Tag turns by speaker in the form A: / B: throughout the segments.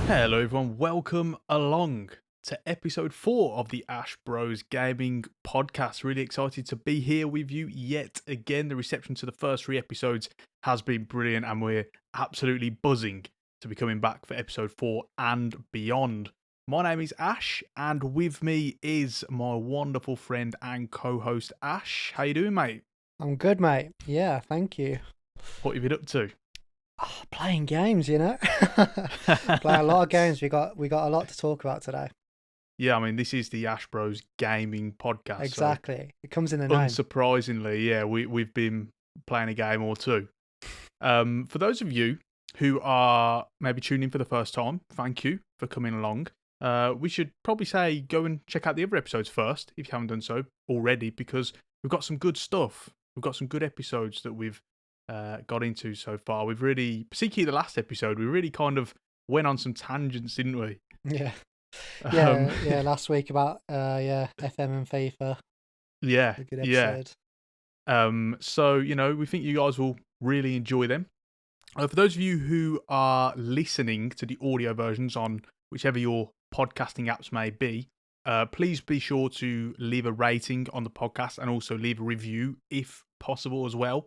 A: Hello everyone, welcome along to episode 4 of the AshBros Gaming Podcast. Really excited to be here with you yet again. The reception to the first 3 episodes has been brilliant and we're absolutely buzzing to be coming back for episode 4 and beyond. My name is Ash and with me is my wonderful friend and co-host Ash. How you doing, mate?
B: I'm good, mate. Yeah, thank you.
A: What have you been up to?
B: Oh, playing games, you know. Play a lot of games. We got a lot to talk about today.
A: Yeah, I mean, this is the AshBros Gaming Podcast.
B: Exactly.
A: So
B: it comes in the name.
A: unsurprisingly, yeah, we've been playing a game or two. For those of you who are maybe tuning in for the first time, thank you for coming along. We should probably say go and check out the other episodes first if you haven't done so already, because we've got some good stuff. We've got some good episodes that we've got into so far. We've really, particularly the last episode, we really kind of went on some tangents, didn't we?
B: Yeah.
A: Um,
B: Yeah. Last week about FM and FIFA.
A: yeah,
B: A good
A: yeah.
B: episode.
A: So, we think you guys will really enjoy them. For those of you who are listening to the audio versions on whichever your podcasting apps may be, please be sure to leave a rating on the podcast and also leave a review if possible as well.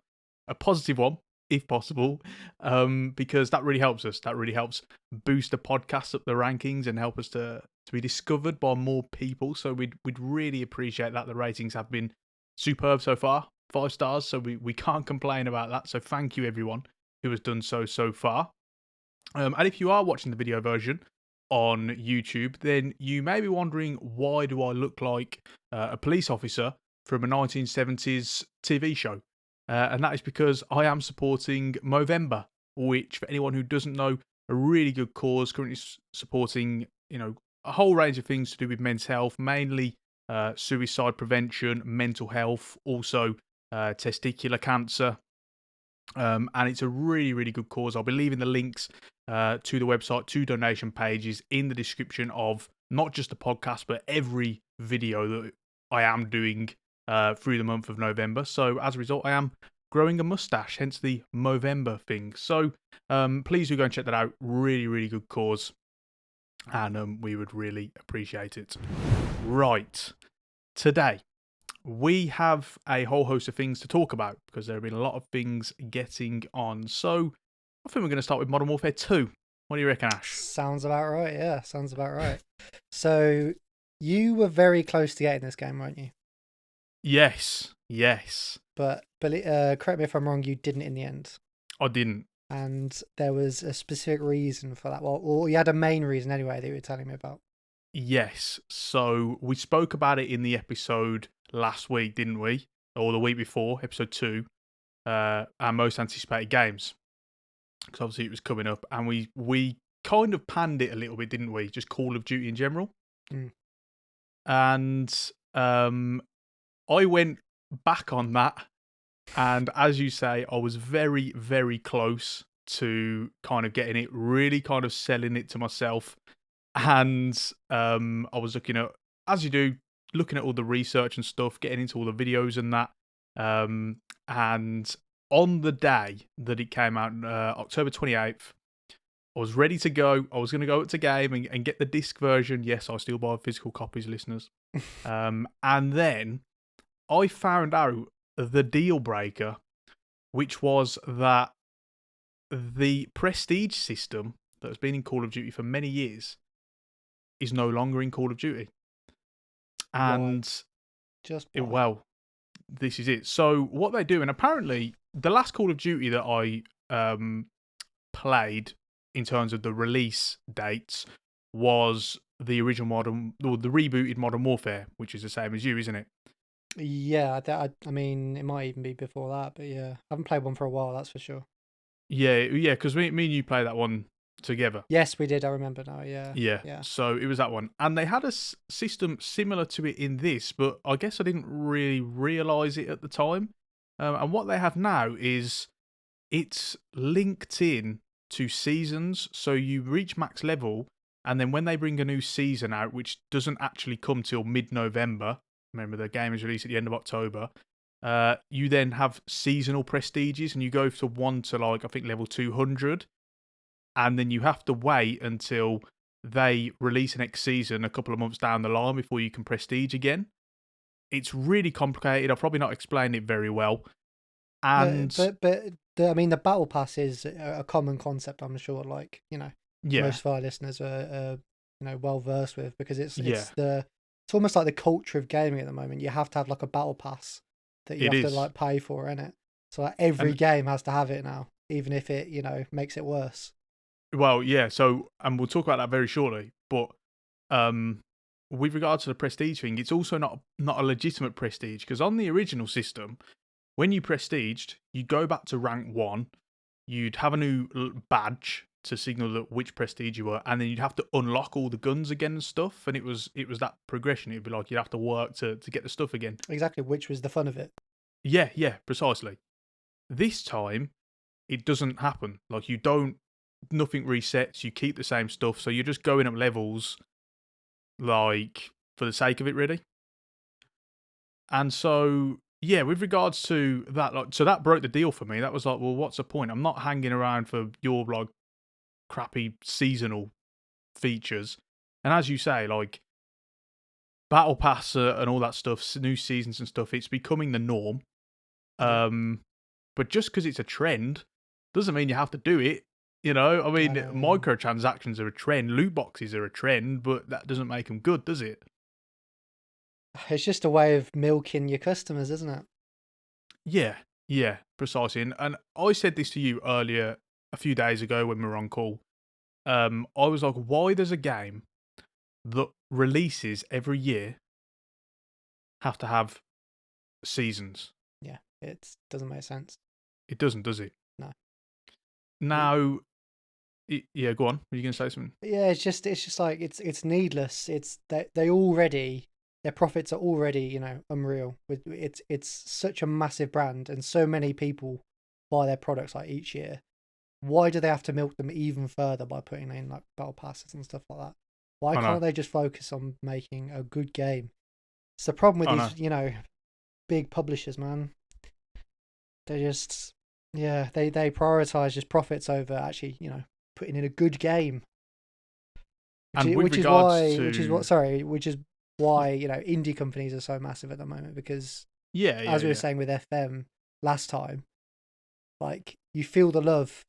A: A positive one, if possible, because that really helps us. That really helps boost the podcast up the rankings and help us to be discovered by more people. So we'd really appreciate that. The ratings have been superb so far, 5 stars. So we can't complain about that. So thank you everyone who has done so far. And if you are watching the video version on YouTube, then you may be wondering, why do I look like a police officer from a 1970s TV show? And that is because I am supporting Movember, which, for anyone who doesn't know, a really good cause, currently supporting, a whole range of things to do with men's health, mainly suicide prevention, mental health, also testicular cancer. And it's a really, really good cause. I'll be leaving the links to the website, to donation pages in the description of not just the podcast, but every video that I am doing through the month of November. So as a result, I am growing a mustache, hence the Movember thing. So please do go and check that out. Really, really good cause. And we would really appreciate it. Right. Today, we have a whole host of things to talk about because there have been a lot of things getting on. So I think we're going to start with Modern Warfare 2. What do you reckon, Ash?
B: Sounds about right. Yeah, sounds about right. So you were very close to getting this game, weren't you?
A: Yes.
B: But correct me if I'm wrong. You didn't in the end.
A: I didn't.
B: And there was a specific reason for that. Well, or you had a main reason anyway that you were telling me about.
A: Yes. So we spoke about it in the episode last week, didn't we? Or the week before, episode 2, our most anticipated games. Because obviously it was coming up, and we kind of panned it a little bit, didn't we? Just Call of Duty in general.
B: Mm.
A: And I went back on that, and as you say, I was very, very close to kind of getting it, really kind of selling it to myself. And I was looking at, as you do, looking at all the research and stuff, getting into all the videos and that. And on the day that it came out, October 28th, I was ready to go. I was going to go up to game and get the disc version. Yes, I still buy physical copies, listeners. And then I found out the deal breaker, which was that the prestige system that has been in Call of Duty for many years is no longer in Call of Duty. And well, this is it. So what they do, and apparently the last Call of Duty that I played in terms of the release dates was the original or the rebooted Modern Warfare, which is the same as you, isn't it?
B: Yeah, I mean, it might even be before that, but yeah, I haven't played one for a while, that's for sure.
A: Yeah, because me and you played that one together.
B: Yes, we did. I remember now. Yeah.
A: So it was that one, and they had a system similar to it in this, but I guess I didn't really realise it at the time. And what they have now is it's linked in to seasons, so you reach max level, and then when they bring a new season out, which doesn't actually come till mid-November. Remember, the game is released at the end of October. You then have seasonal prestiges, and you go to 1 to, like, I think level 200. and then you have to wait until they release the next season a couple of months down the line before you can prestige again. It's really complicated. I've probably not explained it very well. And
B: I mean, the battle pass is a common concept. I'm sure, like
A: yeah,
B: most of our listeners are well versed with, because it's
A: yeah,
B: it's almost like the culture of gaming at the moment. You have to have like a battle pass that you
A: it
B: have to
A: is.
B: like pay for, innit? So like, every
A: And
B: game has to have it now, even if it makes it worse.
A: well, yeah. So, and we'll talk about that very shortly. But with regards to the prestige thing, it's also not a legitimate prestige, because on the original system, when you prestiged, you go back to rank 1, you'd have a new badge to signal that which prestige you were, and then you'd have to unlock all the guns again and stuff. And it was that progression. It'd be like you'd have to work to get the stuff again.
B: Exactly, which was the fun of it.
A: Yeah, precisely. This time, it doesn't happen. Like, you don't, nothing resets. You keep the same stuff, so you're just going up levels, like, for the sake of it, really. And so, yeah, with regards to that, like, so that broke the deal for me. That was like, well, what's the point? I'm not hanging around for your like crappy seasonal features. And as you say, like, battle pass and all that stuff, new seasons and stuff, it's becoming the norm.
B: Yeah.
A: But just because it's a trend doesn't mean you have to do it. I mean,
B: Yeah.
A: microtransactions are a trend, loot boxes are a trend, but that doesn't make them good, does it?
B: It's just a way of milking your customers, isn't it?
A: Yeah, precisely. And I said this to you earlier a few days ago when we were on call. I was like, why does a game that releases every year have to have seasons?
B: Yeah, it doesn't make sense.
A: It doesn't, does it?
B: No.
A: Now, yeah, go on. Were you going to say something?
B: Yeah, it's just like it's needless. It's they already, their profits are already unreal. With it's such a massive brand, and so many people buy their products like each year. Why do they have to milk them even further by putting in like battle passes and stuff like that? Why
A: I know.
B: can't they just focus on making a good game? It's the problem with
A: I know.
B: these big publishers, man. They just they prioritize just profits over actually putting in a good game.
A: And with
B: Which is
A: regards
B: why,
A: to
B: which is why indie companies are so massive at the moment, because as we were
A: yeah,
B: saying with FM last time, like you feel the love,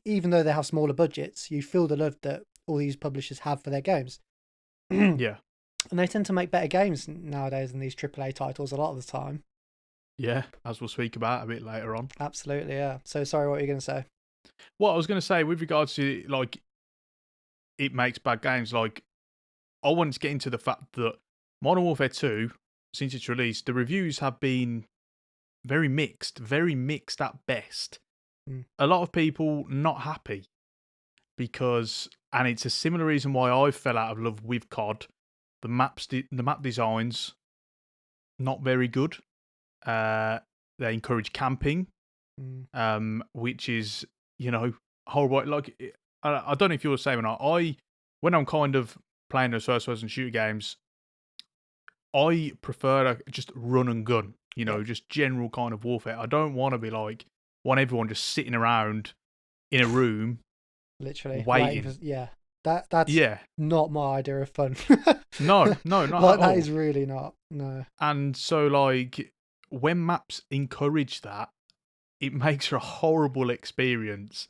B: even though they have smaller budgets, you feel the love that all these publishers have for their games, and
A: yeah,
B: they tend to make better games nowadays than these AAA titles a lot of the time.
A: yeah, as we'll speak about a bit later on.
B: Absolutely, yeah. So sorry, what are you going to say?
A: What I was going to say with regards to like it makes bad games, like I wanted to get into the fact that Modern Warfare 2, since its release, the reviews have been very mixed at best.
B: Mm.
A: A lot of people not happy because, and it's a similar reason why I fell out of love with COD. The map designs not very good. They encourage camping, which is horrible. Like I don't know if you're the same or not. When I'm kind of playing those first-person shooter games, I prefer to just run and gun.
B: Yep.
A: Just general kind of warfare. I don't want to be like want everyone just sitting around in a room
B: Literally
A: waiting.
B: That's
A: Yeah.
B: not my idea of fun.
A: No, not
B: like
A: at
B: that
A: all.
B: is really not. No.
A: And so, like, when maps encourage that, it makes for a horrible experience.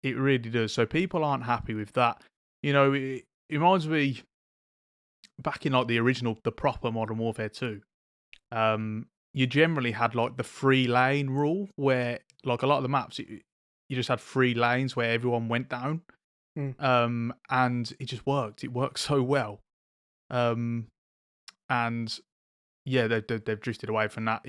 A: It really does. So people aren't happy with that. It reminds me back in like the proper Modern Warfare 2. You generally had like the free lane rule where like a lot of the maps you just had free lanes where everyone went down. And it just worked. It worked so well. And yeah, they've drifted away from that.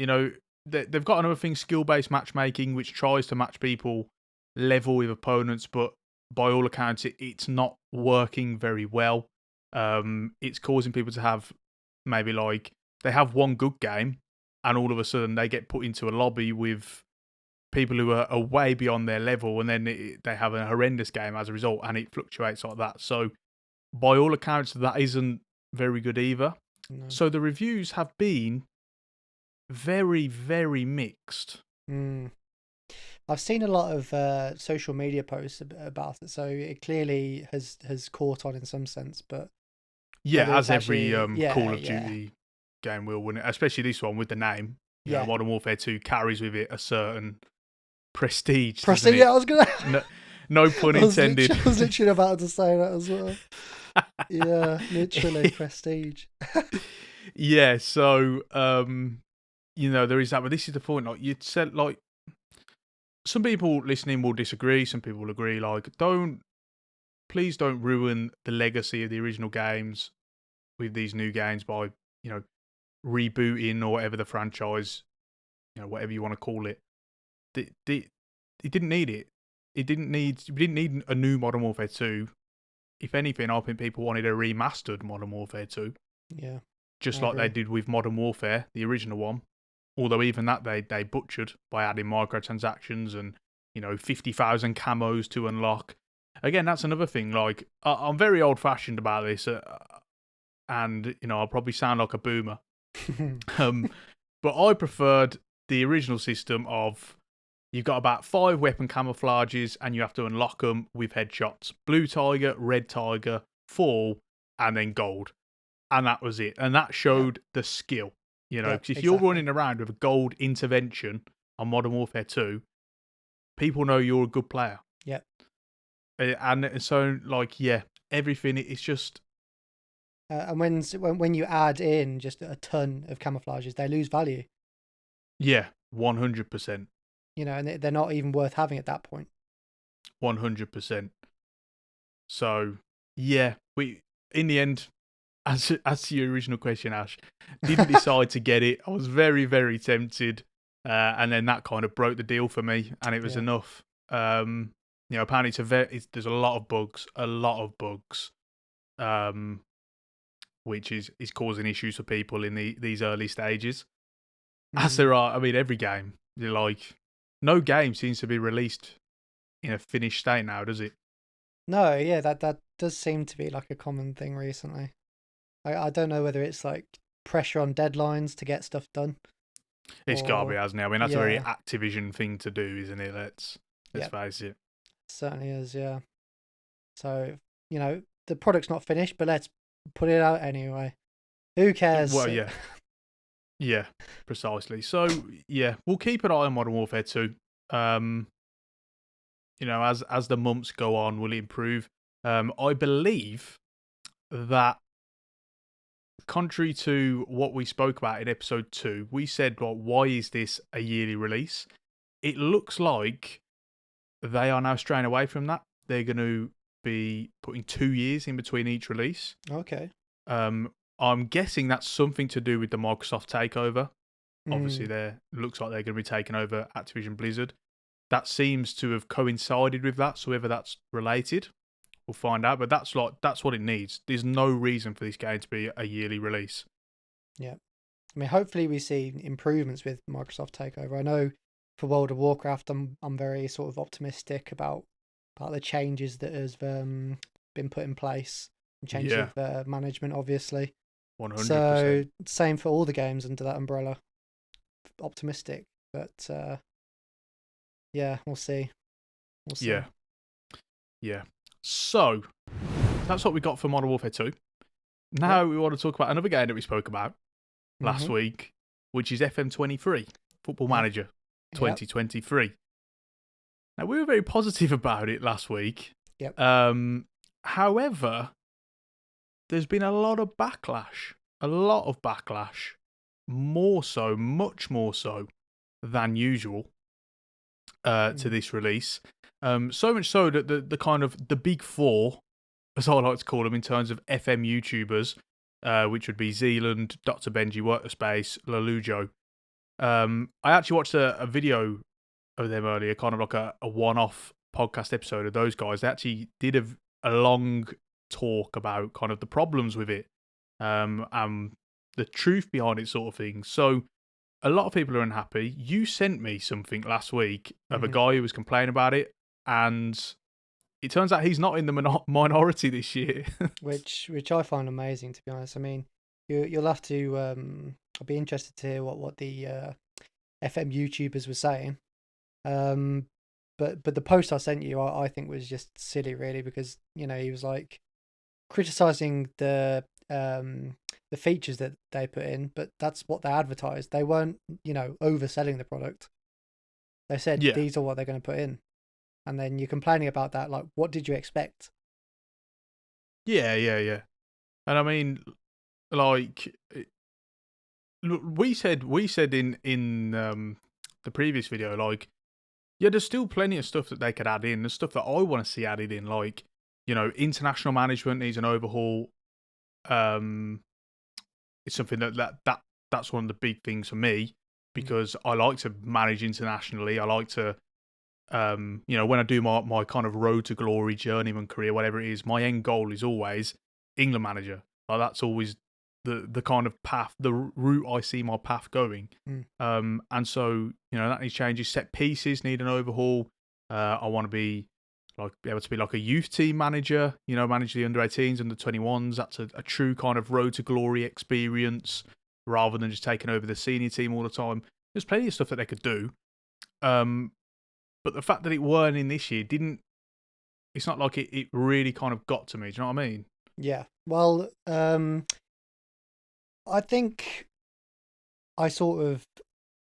A: They've got another thing, skill-based matchmaking, which tries to match people level with opponents, but by all accounts, it's not working very well. It's causing people to have maybe like they have one good game, and all of a sudden they get put into a lobby with people who are way beyond their level, and then they have a horrendous game as a result, and it fluctuates like that. So, by all accounts, that isn't very good either.
B: No.
A: So the reviews have been very, very mixed.
B: I I've seen a lot of social media posts about it, so it clearly has caught on in some sense. But whether
A: Yeah,
B: it's
A: as every
B: actually,
A: Call
B: yeah,
A: of
B: yeah,
A: Duty game will, wouldn't it? Especially this one with the name. You know,
B: yeah,
A: Modern Warfare 2 carries with it a certain prestige, doesn't
B: prestige. Yeah,
A: it?
B: I was gonna.
A: No, no pun
B: I was
A: intended.
B: literally about to say that as well. Yeah, literally prestige.
A: Yeah, so you know, there is that, but this is the point. Like you said, like some people listening will disagree, some people will agree. Like, please don't ruin the legacy of the original games with these new games by, you know, rebooting or whatever the franchise, you know, whatever you want to call it. It didn't need it. We didn't need a new Modern Warfare 2. If anything, I think people wanted a remastered Modern Warfare 2,
B: Yeah,
A: just
B: I
A: like they
B: agree.
A: did with Modern Warfare, the original one. Although even that they butchered by adding microtransactions and, you know, 50,000 camos to unlock. Again, that's another thing. Like, I'm very old fashioned about this, and you know, I'll probably sound like a boomer. Um, but I preferred the original system of you've got about 5 weapon camouflages and you have to unlock them with headshots: blue tiger, red tiger, fall, and then gold. And that was it. And that
B: Yeah,
A: showed the skill. You know,
B: yeah,
A: because if you're
B: exactly.
A: running around with a gold intervention on Modern Warfare 2, people know you're a good player.
B: Yeah,
A: And so, like, yeah, everything, it's just,
B: and when you add in just a ton of camouflages, they lose value.
A: yeah, 100%.
B: You know, and they're not even worth having at that point.
A: 100%. So, yeah, in the end, as to your original question, Ash, didn't decide to get it. I was very, very tempted. And then that kind of broke the deal for me, and it was
B: Yeah.
A: enough. You know, apparently there's a lot of bugs, um, which is causing issues for people in these early stages. As
B: Mm.
A: there are, I mean, every game, like, no game seems to be released in a finished state now, does it?
B: No, yeah, that does seem to be like a common thing recently. I don't know whether it's like pressure on deadlines to get stuff done,
A: It's got to be,
B: or
A: hasn't it? I mean, that's a very
B: yeah,
A: Activision thing to do, isn't it? Let's
B: yeah,
A: face it.
B: certainly is. Yeah. So you know the product's not finished, but let's put it out anyway. Who cares?
A: Well, yeah, yeah, precisely. So, yeah, we'll keep an eye on Modern Warfare 2. Um, you know, as the months go on, will it improve? I believe that, contrary to what we spoke about in episode 2, we said, well, why is this a yearly release? It looks like they are now straying away from that. They're going to be putting 2 years in between each release.
B: Okay.
A: I'm guessing that's something to do with the Microsoft takeover. Obviously,
B: Mm.
A: looks like they're going to be taking over Activision Blizzard. That seems to have coincided with that. So whether that's related, we'll find out. But that's what it needs. There's no reason for this game to be a yearly release.
B: Yeah. I mean, hopefully we see improvements with Microsoft takeover. I know for World of Warcraft, I'm very sort of optimistic about the changes that has been put in place, and changes
A: Yeah,
B: of management, obviously.
A: 100%.
B: So same for all the games under that umbrella. Optimistic, but yeah, we'll see. We'll see.
A: Yeah, yeah. So that's what we got for Modern Warfare 2. Now
B: Yep.
A: we want to talk about another game that we spoke about last
B: Mhm.
A: week, which is FM23, Football
B: Yep.
A: Manager
B: Yep.
A: 2023. Now, we were very positive about it last week.
B: Yep.
A: However, there's been a lot of backlash. A lot of backlash. More so, much more so than usual to this release. So much so that the kind of the big four, as I like to call them in terms of FM YouTubers, which would be Zealand, Dr. Benji, Workspace, Lalujo. I actually watched a video of them earlier, kind of like a one-off podcast episode of those guys. They actually did a long talk about kind of the problems with it, and the truth behind it, sort of thing. So a lot of people are unhappy. You sent me something last week of a
B: Mhm.
A: guy who was complaining about it, and it turns out he's not in the minority this year.
B: Which I find amazing, to be honest. I mean, you'll have to. I'll be interested to hear what the FM YouTubers were saying. But the post I sent you, I think was just silly, really, because he was like criticizing the features that they put in, but that's what they advertised. They weren't overselling the product. They said
A: Yeah,
B: these are what they're going to put in, and then you're complaining about that. Like, what did you expect?
A: yeah. And I mean, like, look, we said in the previous video, like, yeah, there's still plenty of stuff that they could add in. There's stuff that I want to see added in, like, international management needs an overhaul. Um, it's something that's one of the big things for me because I like to manage internationally. I like to, when I do my kind of road to glory journeyman career, whatever it is, my end goal is always England manager. Like, that's always the kind of path, the route I see my path going.
B: Mm.
A: And so that needs changes. Set pieces need an overhaul. I want to be able to be like a youth team manager. Manage the under-18s, under-21s. That's a true kind of road to glory experience, rather than just taking over the senior team all the time. There's plenty of stuff that they could do. But the fact that it weren't in this year didn't. It's not like it really kind of got to me. Do you know what I mean?
B: Yeah. Well, I think I sort of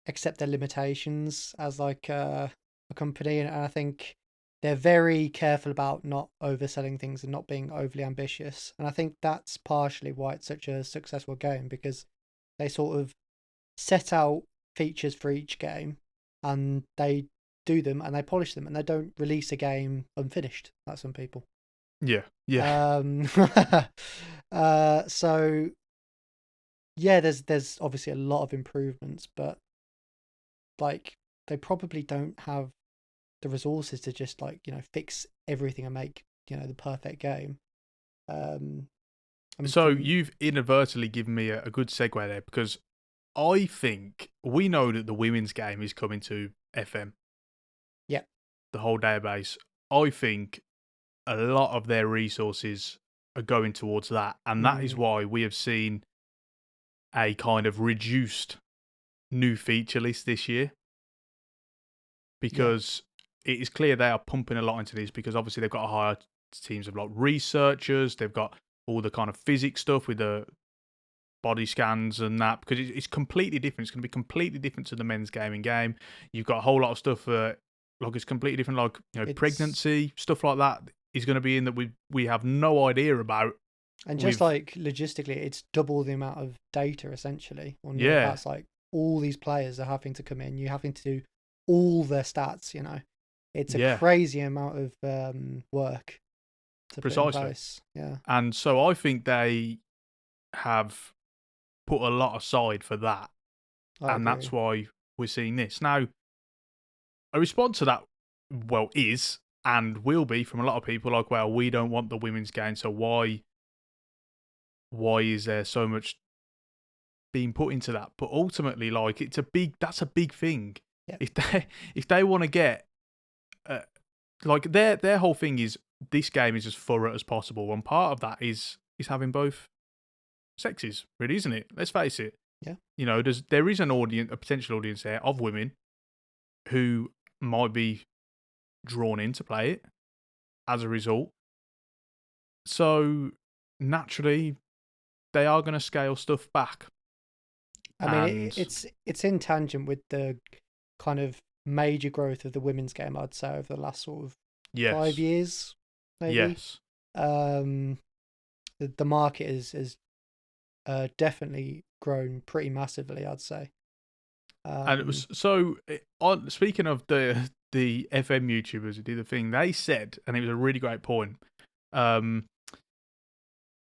B: accept their limitations as like a company, and I think they're very careful about not overselling things and not being overly ambitious. And I think that's partially why it's such a successful game, because they sort of set out features for each game and they do them and they polish them, and they don't release a game unfinished like some people.
A: Yeah.
B: So yeah, there's obviously a lot of improvements, but like they probably don't have the resources to just fix everything and make the perfect game.
A: So you've inadvertently given me a good segue there, because I think we know that the women's game is coming to FM.
B: Yeah.
A: The whole database. I think a lot of their resources are going towards that, and that is why we have seen a kind of reduced new feature list this year, because it is clear they are pumping a lot into this, because obviously they've got to hire teams of like researchers, they've got all the kind of physics stuff with the body scans and that, because it's completely different. It's going to be completely different to the men's gaming game. You've got a whole lot of stuff like it's completely different, like pregnancy stuff like that is going to be in that we have no idea about.
B: And just like logistically, it's double the amount of data essentially. That's like all these players are having to come in. You're having to do all their stats. It's a crazy amount of work to put in place. Yeah,
A: and so I think they have put a lot aside for that, and that's why we're seeing this now. A response to that, well, is and will be from a lot of people like, well, we don't want the women's game, so why is there so much being put into that? But ultimately, like, that's a big thing.
B: Yeah.
A: If they want to get like their whole thing is this game is as thorough as possible, and part of that is having both sexes, really, isn't it? Let's face it.
B: Yeah.
A: There is a potential audience there of women who might be drawn in to play it as a result. So naturally, they are going to scale stuff back.
B: I mean, it's in tangent with the kind of major growth of the women's game, I'd say, over the last sort of 5 years, maybe.
A: Yes.
B: The market has definitely grown pretty massively, I'd say.
A: And it was speaking of the FM YouTubers who do the thing, they said, and it was a really great point. The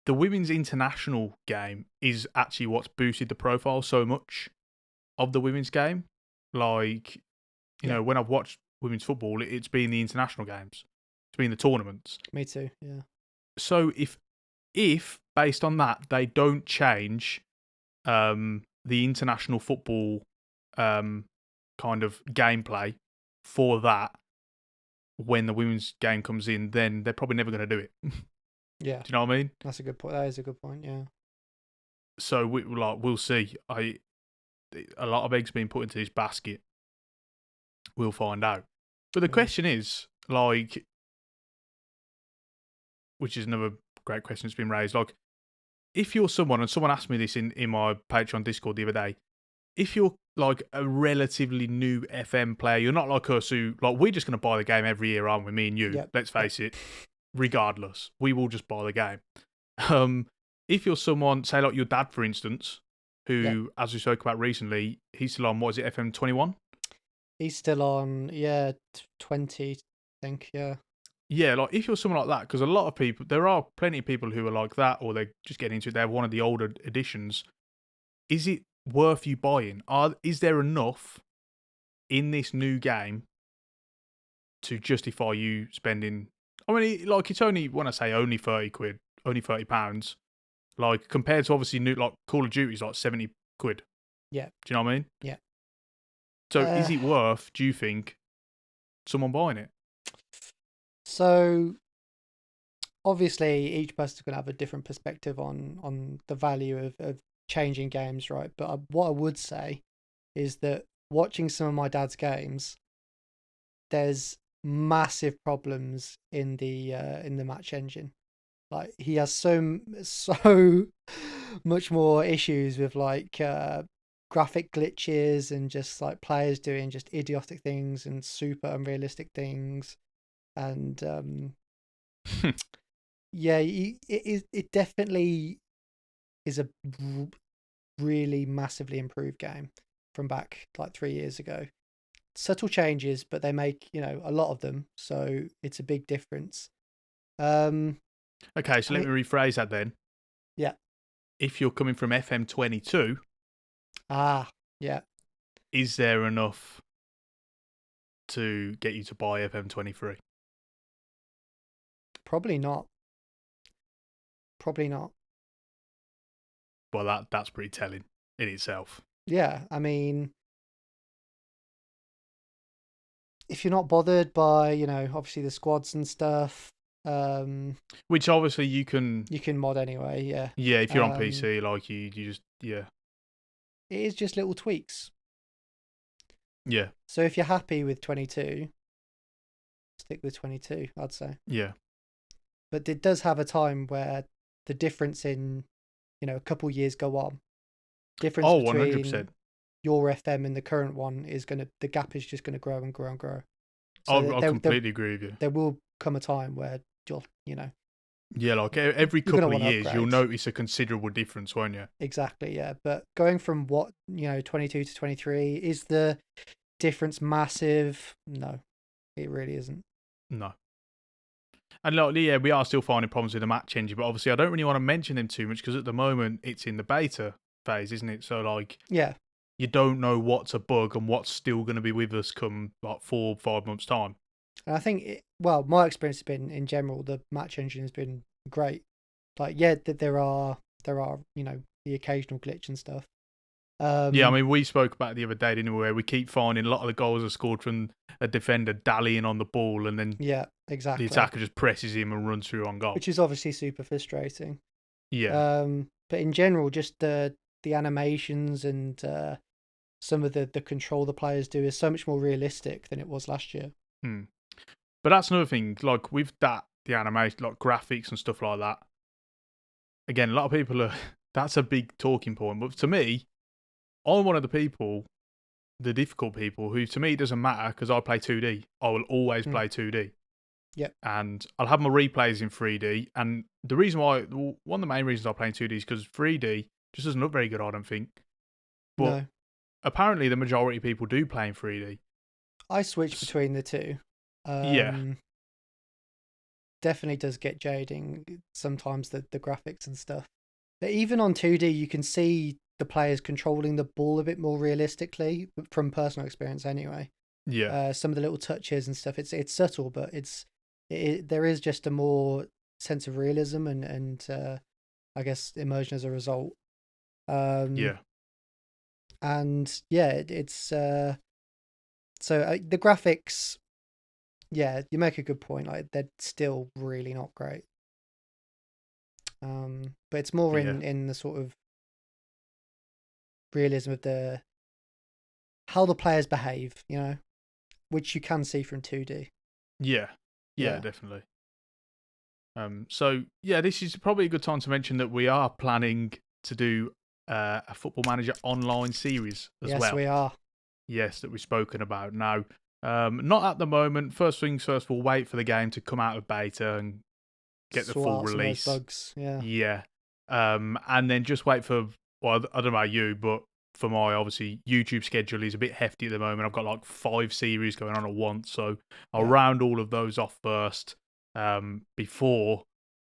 A: women's international game is actually what's boosted the profile so much of the women's game. Like, when I've watched women's football, it's been the international games, it's been the tournaments.
B: Me too. Yeah.
A: So if based on that they don't change the international football kind of gameplay for that when the women's game comes in, then they're probably never going to do it.
B: Yeah.
A: Do you know what I mean?
B: That's a good point. That is a good point. Yeah.
A: So we'll see. A lot of eggs being put into this basket. We'll find out. But the
B: Yeah.
A: question is, like, which is another great question that's been raised. Like, if you're someone, and someone asked me this in my Patreon Discord the other day, if you're like a relatively new FM player, you're not like us who, like, we're just going to buy the game every year, aren't we? Me and you,
B: Yep.
A: let's face it, regardless, we will just buy the game. Um, if you're someone, say like your dad, for instance,
B: Yep.
A: who, as we spoke about recently, he's still on, what is it, FM21?
B: He's still on, 20, I think, yeah.
A: Yeah, like if you're someone like that, because a lot of people, there are plenty of people who are like that, or they're just getting into it, they're one of the older editions. Is it worth you buying? Is there enough in this new game to justify you spending? I mean, like, it's only, when I say only 30 quid, only £30, like compared to obviously new, like Call of Duty's like 70 quid.
B: Yeah.
A: Do you know what I mean?
B: Yeah.
A: So is it worth, do you think, someone buying it?
B: So obviously each person's going to have a different perspective on the value of changing games, right? But what I would say is that watching some of my dad's games, there's massive problems in the match engine. Like, he has so much more issues with like graphic glitches and just like players doing just idiotic things and super unrealistic things. And yeah, it definitely is a really massively improved game from back like 3 years ago. Subtle changes, but they make, a lot of them, so it's a big difference.
A: Okay, so let me rephrase that then.
B: Yeah.
A: If you're coming from FM22,
B: yeah,
A: is there enough to get you to buy FM23?
B: probably not. Probably not.
A: Well, that's pretty telling in itself.
B: Yeah, I mean, if you're not bothered by, obviously the squads and stuff,
A: which obviously you can
B: mod anyway. Yeah.
A: Yeah, if you're on PC, like you just
B: it is just little tweaks.
A: Yeah.
B: So if you're happy with 22, stick with 22, I'd say.
A: Yeah.
B: But it does have a time where the difference in, a couple years go on. Difference between
A: 100%.
B: your FM and the current one the gap is just gonna grow and grow and grow.
A: So I completely agree with you.
B: There will come a time where you'll,
A: yeah, like every couple of years, you'll notice a considerable difference, won't you?
B: Exactly, yeah. But going from 22 to 23, is the difference massive? No, it really isn't.
A: No. And like, yeah, we are still finding problems with the match engine, but obviously I don't really want to mention them too much because at the moment it's in the beta phase, isn't it? So like,
B: yeah,
A: you don't know what's a bug and what's still going to be with us come like 4 or 5 months time.
B: And I think, my experience has been, in general, the match engine has been great. Like, yeah, there are the occasional glitch and stuff.
A: Yeah, I mean, we spoke about it the other day, didn't we, where we keep finding a lot of the goals are scored from a defender dallying on the ball, and then
B: yeah, exactly,
A: the attacker just presses him and runs through on goal,
B: which is obviously super frustrating.
A: Yeah.
B: But in general, just the animations and some of the control the players do is so much more realistic than it was last year.
A: But that's another thing, like with that, the animation, like graphics and stuff like that. Again, a lot of people are, that's a big talking point. But to me, I'm one of the people, the difficult people, who to me it doesn't matter because I play 2D. I will always play 2D.
B: Yep.
A: And I'll have my replays in 3D. And the reason why, one of the main reasons I play in 2D is because 3D just doesn't look very good, I don't think. But apparently the majority of people do play in 3D.
B: I switch between the two.
A: Yeah.
B: Definitely does get jading sometimes, the graphics and stuff. But even on 2D, you can see the players controlling the ball a bit more realistically, from personal experience anyway.
A: Yeah.
B: Some of the little touches and stuff, it's subtle, but there is just a more sense of realism and I guess immersion as a result.
A: Yeah.
B: And yeah, it's so the graphics. Yeah, you make a good point. Like, they're still really not great. But it's more in the sort of realism of how the players behave, which you can see from 2D.
A: Yeah,
B: Yeah.
A: definitely. So yeah, this is probably a good time to mention that we are planning to do a Football Manager online series as
B: Yes,
A: well.
B: we are.
A: Yes, that we've spoken about now. Not at the moment. First things first, we'll wait for the game to come out of beta and get the
B: Sort
A: full
B: out some of those
A: release.
B: bugs. Yeah.
A: Yeah. And then just wait for, well, I don't know about you, but for my, obviously, YouTube schedule is a bit hefty at the moment. I've got like 5 series going on at once. So I'll round all of those off first before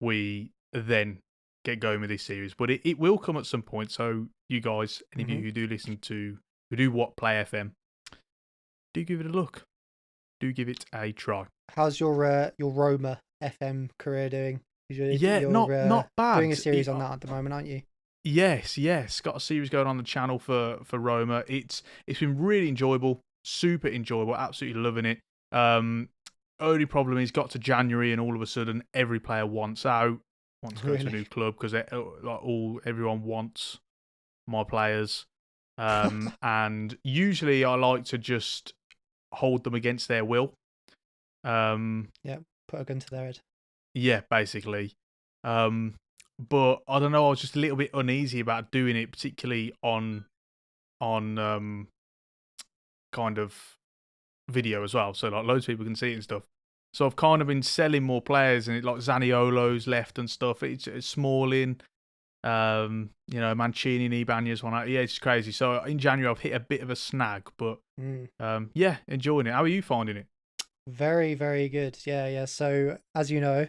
A: we then get going with this series. But it will come at some point. So you guys, any of you who do listen to, who do what Play FM, do give it a look. Do give it a try.
B: How's your Roma FM career doing?
A: Yeah, not bad.
B: Doing a series on that at the moment, aren't you?
A: Yes. Got a series going on the channel for Roma. It's been really enjoyable, super enjoyable, absolutely loving it. Only problem is got to January and all of a sudden every player wants out, wants to go to a new club because everyone wants my players. And usually I like to just hold them against their will.
B: Yeah, put a gun to their head.
A: Yeah, basically. But I don't know, I was just a little bit uneasy about doing it, particularly on kind of video as well. So like loads of people can see it and stuff. So I've kind of been selling more players, and like Zaniolo's left and stuff. It's Smalling, Mancini and Ibanez one out. Yeah, it's crazy. So in January I've hit a bit of a snag, but yeah, enjoying it. How are you finding it?
B: Very, very good. Yeah. So as you know,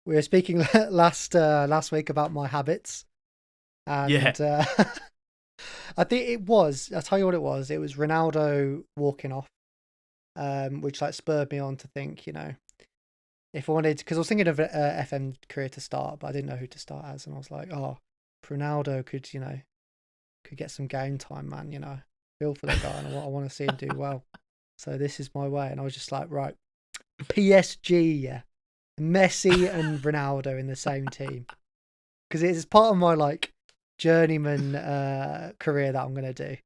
B: we were speaking last week about my habits, and I think I'll tell you what it was. It was Ronaldo walking off, which like spurred me on to think, if I wanted, because I was thinking of an FM career to start, but I didn't know who to start as, and I was like, oh, if Ronaldo could get some game time, man. Feel for the guy, and I want to see him do well. So this is my way, and I was just like, right, PSG, yeah. Messi and Ronaldo in the same team, because it's part of my like journeyman career that I'm gonna do.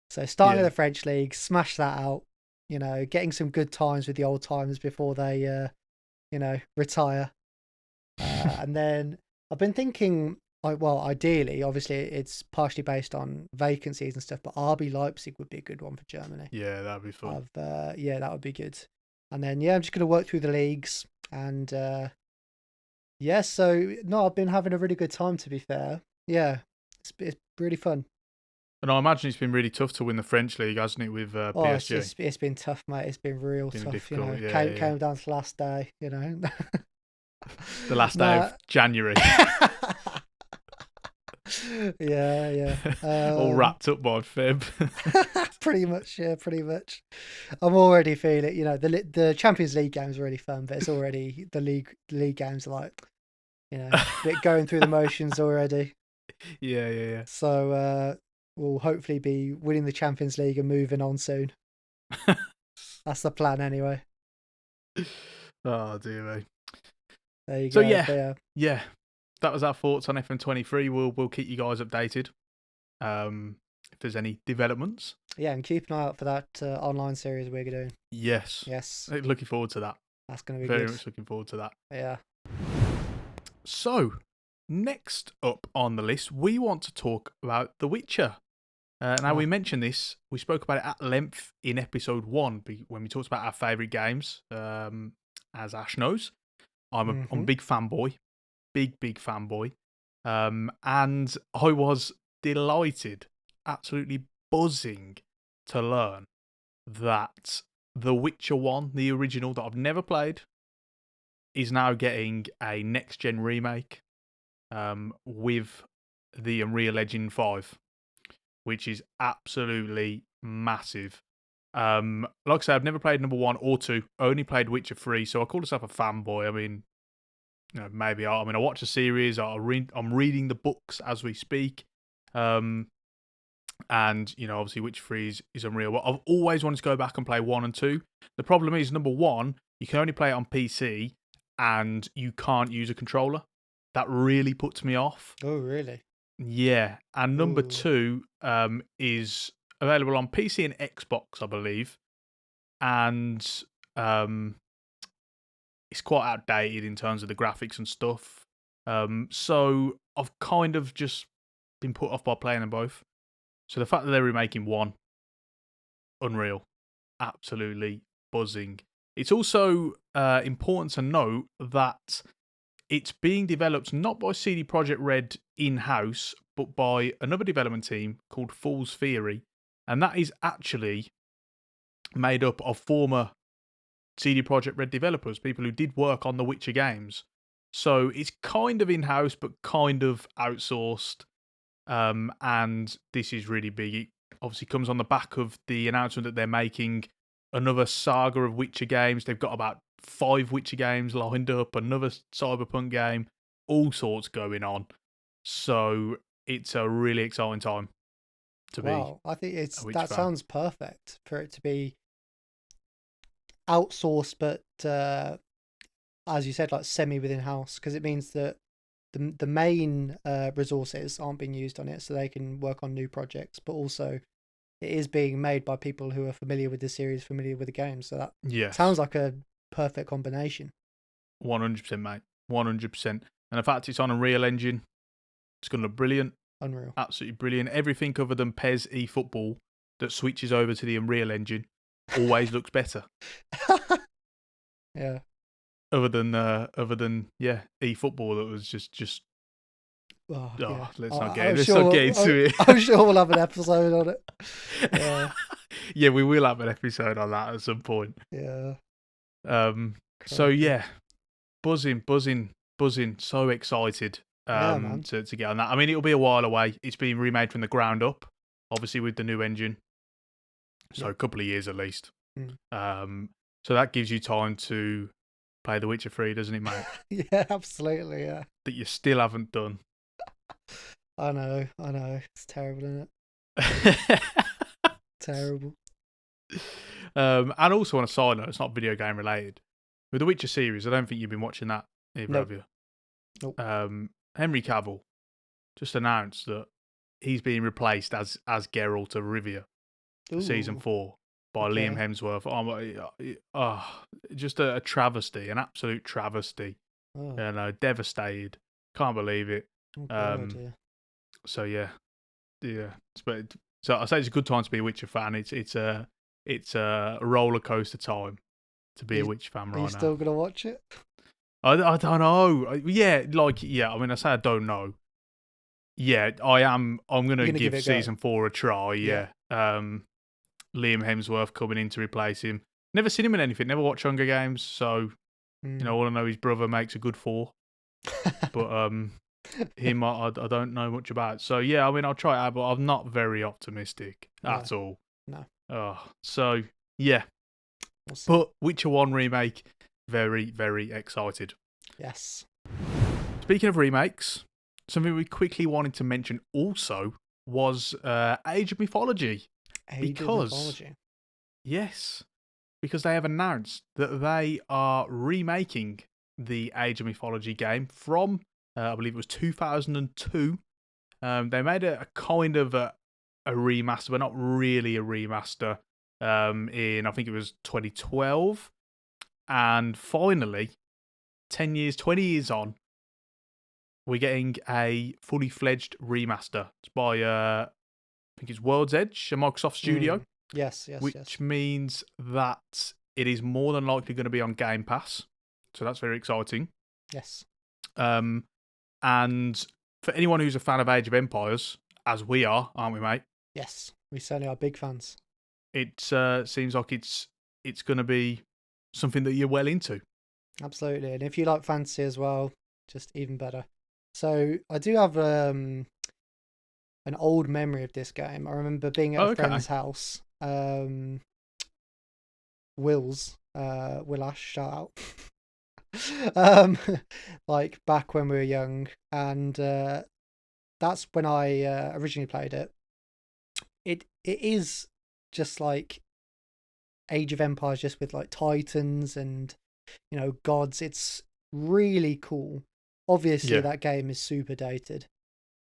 B: So starting with the French league, smash that out, getting some good times with the old timers before they retire, and then I've been thinking, ideally, obviously it's partially based on vacancies and stuff, but RB Leipzig would be a good one for Germany.
A: Yeah, that'd be fun.
B: That would be good. And then I'm just gonna work through the leagues. And so no, I've been having a really good time, to be fair. Yeah, it's really fun.
A: And I imagine it's been really tough to win the French league, hasn't it, with PSG?
B: It's been tough, mate. It's been real tough.
A: Difficult,
B: Came down to the last day,
A: The last day of January.
B: Yeah.
A: All wrapped up by Feb.
B: Pretty much. I'm already feeling it. The Champions League games are really fun, but it's already the league games are like, bit going through the motions already.
A: Yeah.
B: So we'll hopefully be winning the Champions League and moving on soon. That's the plan, anyway.
A: Oh dear me.
B: There you go.
A: Yeah. That was our thoughts on FM23. We'll keep you guys updated if there's any developments.
B: Yeah, and keep an eye out for that online series we're doing.
A: Yes. Looking forward to that.
B: That's going to be
A: very
B: good.
A: much looking forward to that.
B: Yeah.
A: So, next up on the list, we want to talk about The Witcher. Now, we mentioned this. We spoke about it at length in episode 1 when we talked about our favourite games. As Ash knows, I'm a big fanboy. Big fanboy. And I was delighted, absolutely buzzing to learn that The Witcher 1, the original that I've never played, is now getting a next-gen remake with the Unreal Engine 5, which is absolutely massive. Like I say, I've never played number 1 or 2, only played Witcher 3, so I call myself a fanboy. I mean, maybe I watch the series. I'm reading the books as we speak, and obviously Witcher 3 is unreal. But I've always wanted to go back and play 1 and 2. The problem is, number 1, you can only play it on PC, and you can't use a controller. That really puts me off.
B: Oh, really?
A: Yeah, and number 2 is available on PC and Xbox, I believe. and it's quite outdated in terms of the graphics and stuff. So I've kind of just been put off by playing them both. So the fact that they're remaking one, unreal, absolutely buzzing. It's also important to note that it's being developed not by CD Projekt Red in-house, but by another development team called Fool's Theory, and that is actually made up of former CD Projekt Red developers, people who did work on the Witcher games. So it's kind of in-house, but kind of outsourced. And this is really big. It obviously comes on the back of the announcement that they're making another saga of Witcher games. They've got about 5 Witcher games lined up, another Cyberpunk game, all sorts going on. So it's a really exciting time to be.
B: Wow, I think that
A: fan.
B: sounds perfect for it to be outsourced, but as you said, like semi within house, because it means that the main resources aren't being used on it, so they can work on new projects. But also, it is being made by people who are familiar with the series, familiar with the game. So that sounds like a perfect combination.
A: 100%, mate. 100%. And the fact it's on a Unreal Engine, it's going to look brilliant.
B: Unreal.
A: Absolutely brilliant. Everything other than PES eFootball that switches over to the Unreal Engine always looks better.
B: Yeah.
A: Other than eFootball that was just
B: yeah.
A: let's not get into it.
B: I'm sure we'll have an episode on it. Yeah.
A: Yeah, we will have an episode on that at some point.
B: Yeah.
A: So yeah, buzzing. So excited to get on that. I mean, it'll be a while away. It's being remade from the ground up, obviously with the new engine. So a couple of years at least. So that gives you time to play The Witcher 3, doesn't it, mate?
B: Yeah, absolutely, yeah.
A: That you still haven't done.
B: I know. It's terrible, isn't it? Terrible.
A: And also on a side note, it's not video game related. With the Witcher series, I don't think you've been watching that either, have you?
B: Nope.
A: Henry Cavill just announced that he's being replaced as Geralt of Rivia for season 4 by Liam Hemsworth. Just a travesty, an absolute travesty. And devastated. Can't believe it. So yeah. So I say it's a good time to be a Witcher fan. It's a roller coaster time to be a Witcher fan right now.
B: Are you still gonna watch it?
A: I don't know. I mean, I say I don't know. Yeah, I am. I'm gonna give season 4 a try. Yeah. Liam Hemsworth coming in to replace him. Never seen him in anything. Never watched Hunger Games. So all I know his brother makes a good 4. But him, I don't know much about. So yeah, I mean, I'll try it out, but I'm not very optimistic at all.
B: No.
A: So yeah. But Witcher 1 remake, very, very excited.
B: Yes.
A: Speaking of remakes, something we quickly wanted to mention also was Age of Mythology.
B: Age of Mythology.
A: Yes, because they have announced that they are remaking the Age of Mythology game from, I believe it was 2002. They made a kind of a remaster, but not really a remaster, in, I think it was 2012. And finally, 20 years on, we're getting a fully fledged remaster. It's by, I think it's World's Edge, a Microsoft studio.
B: Yes.
A: Which means that it is more than likely going to be on Game Pass. So that's very exciting.
B: Yes.
A: And for anyone who's a fan of Age of Empires, as we are, aren't we, mate?
B: Yes, we certainly are big fans.
A: It seems like it's going to be something that you're well into.
B: Absolutely. And if you like fantasy as well, just even better. So I do have an old memory of this game. I remember being at a friend's house. Will Ash, shout out. Like back when we were young, and that's when I originally played it. It is just like Age of Empires, just with like titans and gods. It's really cool. Obviously, that game is super dated,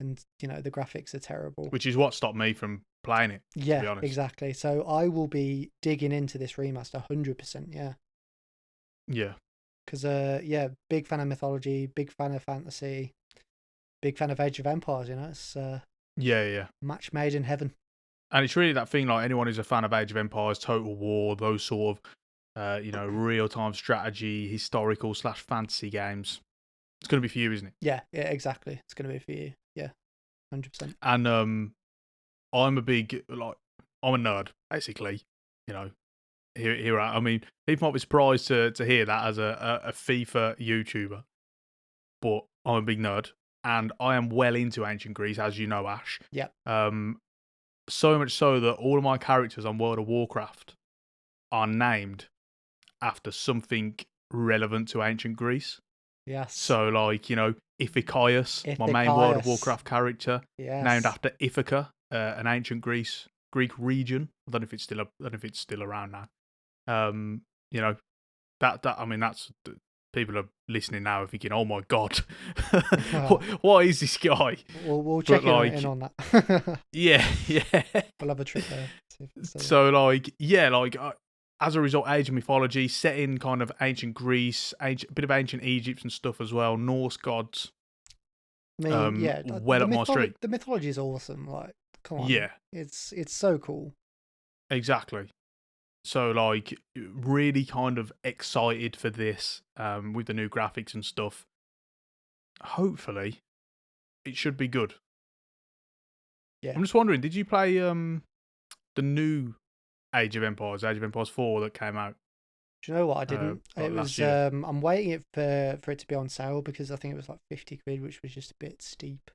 B: and the graphics are terrible.
A: Which is what stopped me from playing it. To
B: Yeah,
A: be honest.
B: exactly. So I will be digging into this remaster 100%. Yeah,
A: Yeah.
B: because yeah, big fan of mythology, big fan of fantasy, big fan of Age of Empires. You know, it's
A: Yeah.
B: match made in heaven.
A: And it's really that thing, like anyone who's a fan of Age of Empires, Total War, those sort of, real-time strategy, historical / fantasy games. It's going to be for you, isn't it?
B: Yeah, exactly. It's gonna be for you. Yeah, 100%.
A: And I'm a big I'm a nerd basically. You know, here I mean, people might be surprised to hear that as a FIFA YouTuber, but I'm a big nerd, and I am well into ancient Greece, as you know, Ash.
B: Yeah.
A: So much so that all of my characters on World of Warcraft are named after something relevant to ancient Greece.
B: Yes.
A: So, Iphikios, my main World of Warcraft character, named
B: Yes.
A: after Ithaca, an ancient Greek region. I don't know if it's still around now. That's people are listening now and thinking, "Oh my god, what is this guy?"
B: We'll check in on that.
A: Yeah.
B: We'll have a trip there.
A: So, as a result, Age of Mythology, set in kind of ancient Greece, a bit of ancient Egypt and stuff as well, Norse gods.
B: I mean, yeah,
A: well up my street.
B: The mythology is awesome. Like, come on,
A: Yeah,
B: it's so cool.
A: exactly. So, really kind of excited for this with the new graphics and stuff. Hopefully, it should be good.
B: Yeah.
A: I'm just wondering, did you play the new Age of Empires 4 that came out?
B: Do you know what? I didn't. It was.
A: last year?
B: I'm waiting for it to be on sale because I think it was like 50 quid, which was just a bit steep.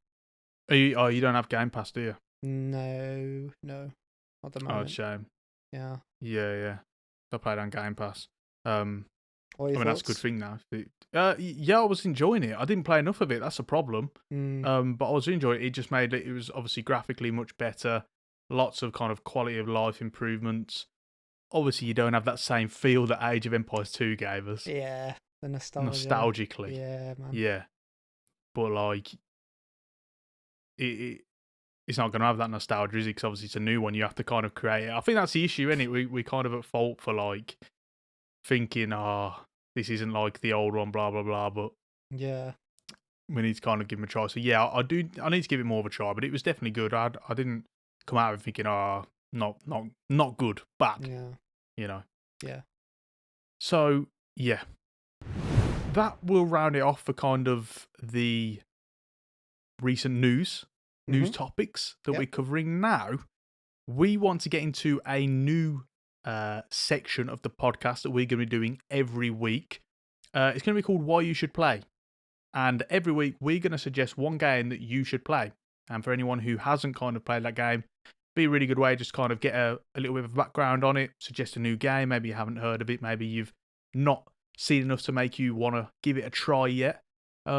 A: You don't have Game Pass, do you?
B: No, at the moment.
A: Oh, it's a shame.
B: Yeah.
A: Yeah. I played on Game Pass.
B: That's
A: a good thing now. Yeah, I was enjoying it. I didn't play enough of it. That's a problem. But I was enjoying it. It just made it. It was obviously graphically much better. Lots of kind of quality of life improvements. Obviously, you don't have that same feel that Age of Empires 2 gave us.
B: Yeah, the nostalgia.
A: Nostalgically.
B: Yeah, man.
A: Yeah. But it's not going to have that nostalgia, is it? Because obviously it's a new one. You have to kind of create it. I think that's the issue, isn't it? We kind of at fault for thinking, this isn't like the old one, blah blah blah. But
B: yeah,
A: we need to kind of give him a try. So yeah, I need to give it more of a try. But it was definitely good. I didn't come out of it thinking, not good, bad.
B: Yeah. Yeah.
A: So yeah, that will round it off for kind of the recent news topics that we're covering now. We want to get into a new section of the podcast that we're going to be doing every week. It's going to be called Why You Should Play. And every week we're going to suggest one game that you should play. And for anyone who hasn't kind of played that game, be a really good way to just kind of get a little bit of background on it, suggest a new game. Maybe you haven't heard of it. Maybe you've not seen enough to make you want to give it a try yet.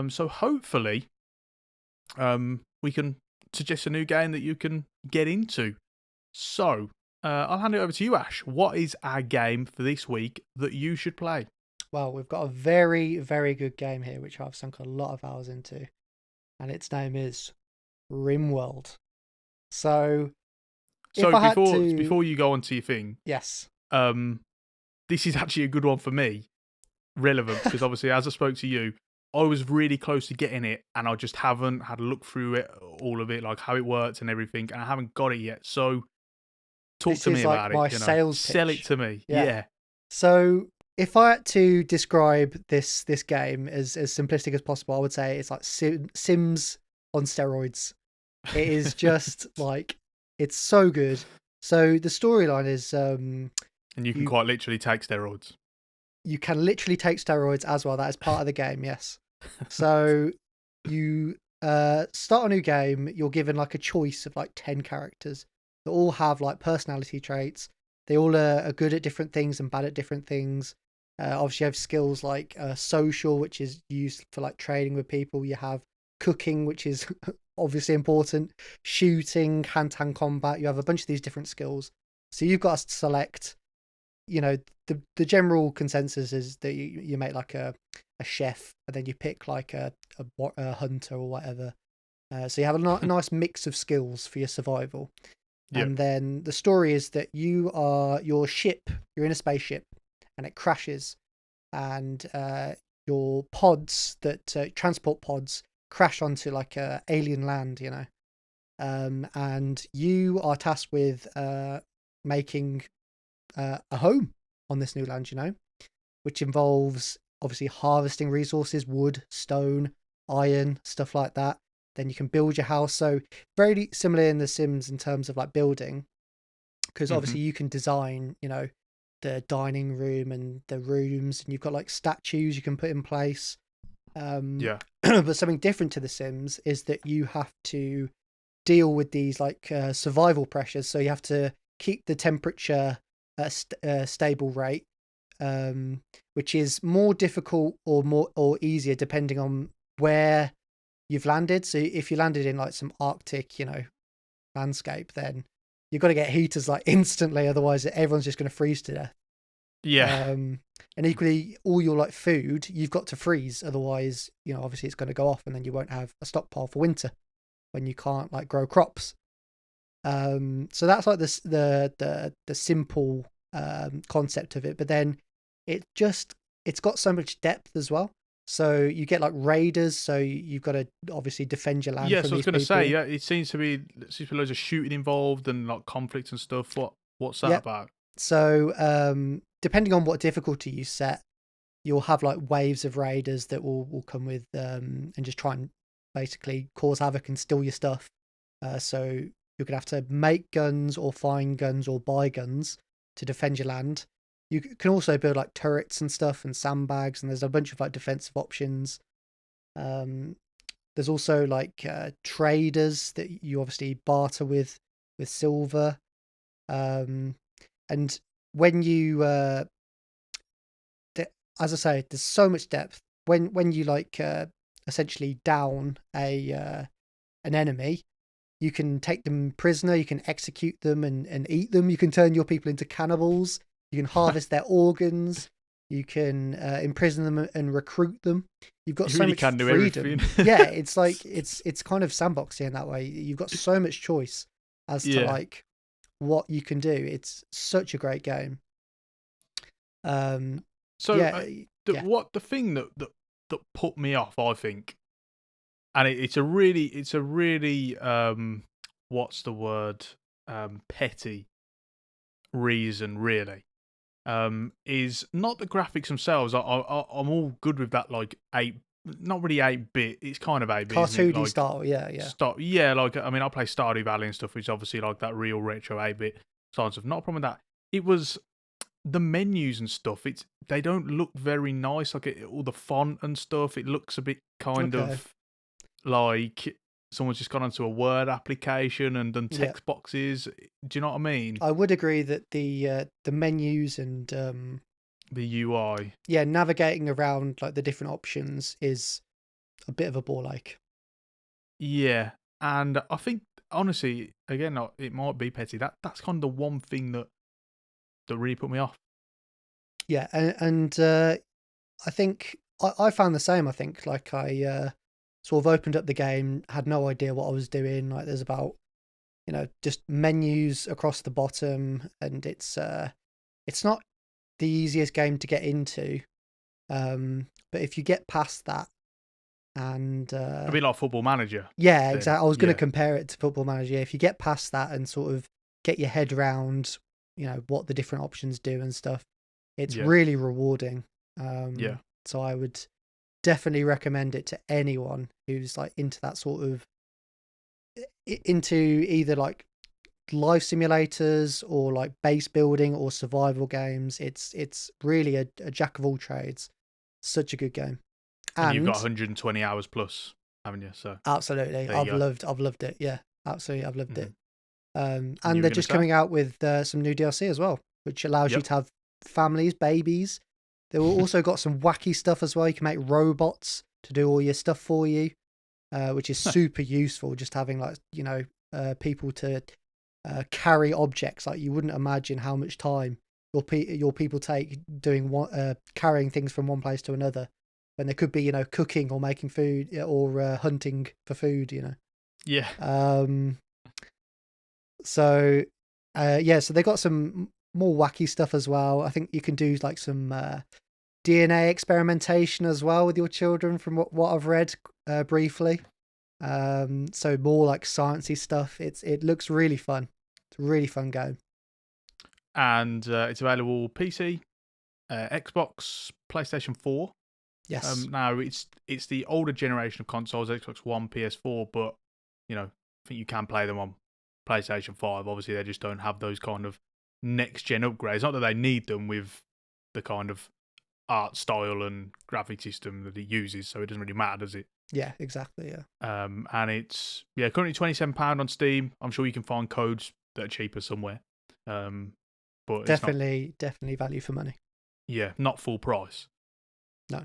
A: So hopefully we can suggest a new game that you can get into. So I'll hand it over to you, Ash. What is our game for this week that you should play?
B: Well, we've got a very, very good game here, which I've sunk a lot of hours into. And its name is RimWorld. So
A: before you go on to your thing,
B: yes,
A: this is actually a good one for me, relevant, because obviously as I spoke to you, I was really close to getting it, and I just haven't had a look through it, all of it, like how it works and everything, and I haven't got it yet. So talk to me about it.
B: Sales
A: sell
B: pitch.
A: It to me.
B: Yeah.
A: Yeah.
B: So if I had to describe this game as simplistic as possible, I would say it's like Sims on steroids. It is just it's so good. So the storyline is
A: and you can quite literally take steroids.
B: You can literally take steroids as well. That is part of the game, yes. So you start a new game. You're given a choice of 10 characters that all have personality traits. They all are good at different things and bad at different things. Obviously, you have skills like social, which is used for trading with people. You have cooking, which is obviously important. Shooting, hand-to-hand combat. You have a bunch of these different skills. So you've got to select. The general consensus is that you make a chef, and then you pick a hunter or whatever. So you have a nice mix of skills for your survival.
A: Yeah.
B: And then the story is that you're in a spaceship, and it crashes, and your pods transport pods crash onto like a alien land, and you are tasked with making a home on this new land, which involves obviously harvesting resources, wood, stone, iron, stuff like that. Then you can build your house. So very similar in The Sims in terms of like building, because obviously you can design, the dining room and the rooms, and you've got like statues you can put in place.
A: Yeah.
B: But something different to The Sims is that you have to deal with these like survival pressures. So you have to keep the temperature at a stable rate, which is more difficult or easier depending on where you've landed. So if you landed in like some Arctic, landscape, then you've got to get heaters like instantly, otherwise everyone's just going to freeze to death.
A: Yeah.
B: And equally, all your like food you've got to freeze, otherwise, obviously it's going to go off, and then you won't have a stockpile for winter when you can't like grow crops. So that's like this the simple concept of it, but then it's got so much depth as well. So you get like raiders, so you've got to obviously defend your land
A: Yeah,
B: from
A: so I was
B: these
A: going to
B: people.
A: say, yeah, it seems to be loads of shooting involved and like conflict and stuff. What's that
B: Yep.
A: about?
B: So depending on what difficulty you set, you'll have like waves of raiders that will come with and just try and basically cause havoc and steal your stuff. So you're gonna have to make guns or find guns or buy guns to defend your land. You can also build like turrets and stuff and sandbags, and there's a bunch of like defensive options. There's also like traders that you obviously barter with silver. And when you as I say, there's so much depth. When you like essentially down an enemy, you can take them prisoner, you can execute them and eat them. You can turn your people into cannibals. You can harvest their organs. You can imprison them and recruit them. You've got
A: You
B: so
A: really
B: much
A: can do
B: freedom.
A: everything.
B: Yeah, it's like it's kind of sandboxy in that way. You've got so much choice as to
A: Yeah.
B: like what you can do. It's such a great game.
A: So
B: Yeah, yeah.
A: what the thing that put me off, I think, and it's a really what's the word, petty reason, really, is not the graphics themselves. I'm all good with that, like not really 8-bit. It's kind of 8-bit, isn't it?
B: Cartoony
A: Like
B: style, yeah.
A: yeah, like I mean, I play Stardew Valley and stuff, which is obviously like that real retro 8-bit sort of stuff. Not a problem with that. It was the menus and stuff. They don't look very nice. Like all the font and stuff. It looks a bit kind
B: Okay.
A: of like someone's just gone onto a Word application and done
B: Yeah.
A: text boxes. Do you know what I mean?
B: I would agree that the menus and
A: The UI.
B: yeah, navigating around like the different options is a bit of a ball ache.
A: Yeah, and I think honestly, again, it might be petty. That's kind of the one thing that really put me off.
B: Yeah, and I think I found the same. I think like I sort of opened up the game, had no idea what I was doing. Like there's about just menus across the bottom, and it's not the easiest game to get into. But if you get past that, and
A: A bit like Football Manager.
B: yeah,
A: Then.
B: exactly. I was going to
A: Yeah.
B: compare it to Football Manager. If you get past that and sort of get your head around, what the different options do and stuff, it's
A: Yeah.
B: really rewarding.
A: Yeah.
B: So I would definitely recommend it to anyone who's like into that sort of into either like life simulators or like base building or survival games. It's really a jack of all trades. Such a good game.
A: And you've got
B: And
A: 120 hours plus, haven't you? So
B: absolutely,
A: there you go.
B: I've loved it. Yeah, absolutely, I've loved it.
A: And
B: And
A: you
B: they're
A: were going to
B: just
A: say?
B: coming out with some new DLC as well, which allows you
A: Yep.
B: to have families, babies. They've also got some wacky stuff as well. You can make robots to do all your stuff for you, which is super useful. Just having like people to carry objects. Like you wouldn't imagine how much time your people take doing carrying things from one place to another, when they could be cooking or making food or hunting for food.
A: Yeah.
B: So so they got some more wacky stuff as well. I think you can do like some DNA experimentation as well with your children, from what I've read briefly. So more like sciencey stuff. It looks really fun. It's a really fun game.
A: And it's available PC, Xbox, PlayStation 4.
B: Yes.
A: Now it's the older generation of consoles, Xbox One, PS4, but I think you can play them on PlayStation 5. Obviously, they just don't have those kind of next gen upgrades. Not that they need them with the kind of art style and graphic system that it uses, so it doesn't really matter, does it?
B: Yeah, exactly. Yeah.
A: And it's currently £27 on Steam. I'm sure you can find codes that are cheaper somewhere. But
B: definitely value for money.
A: Yeah, not full price.
B: No.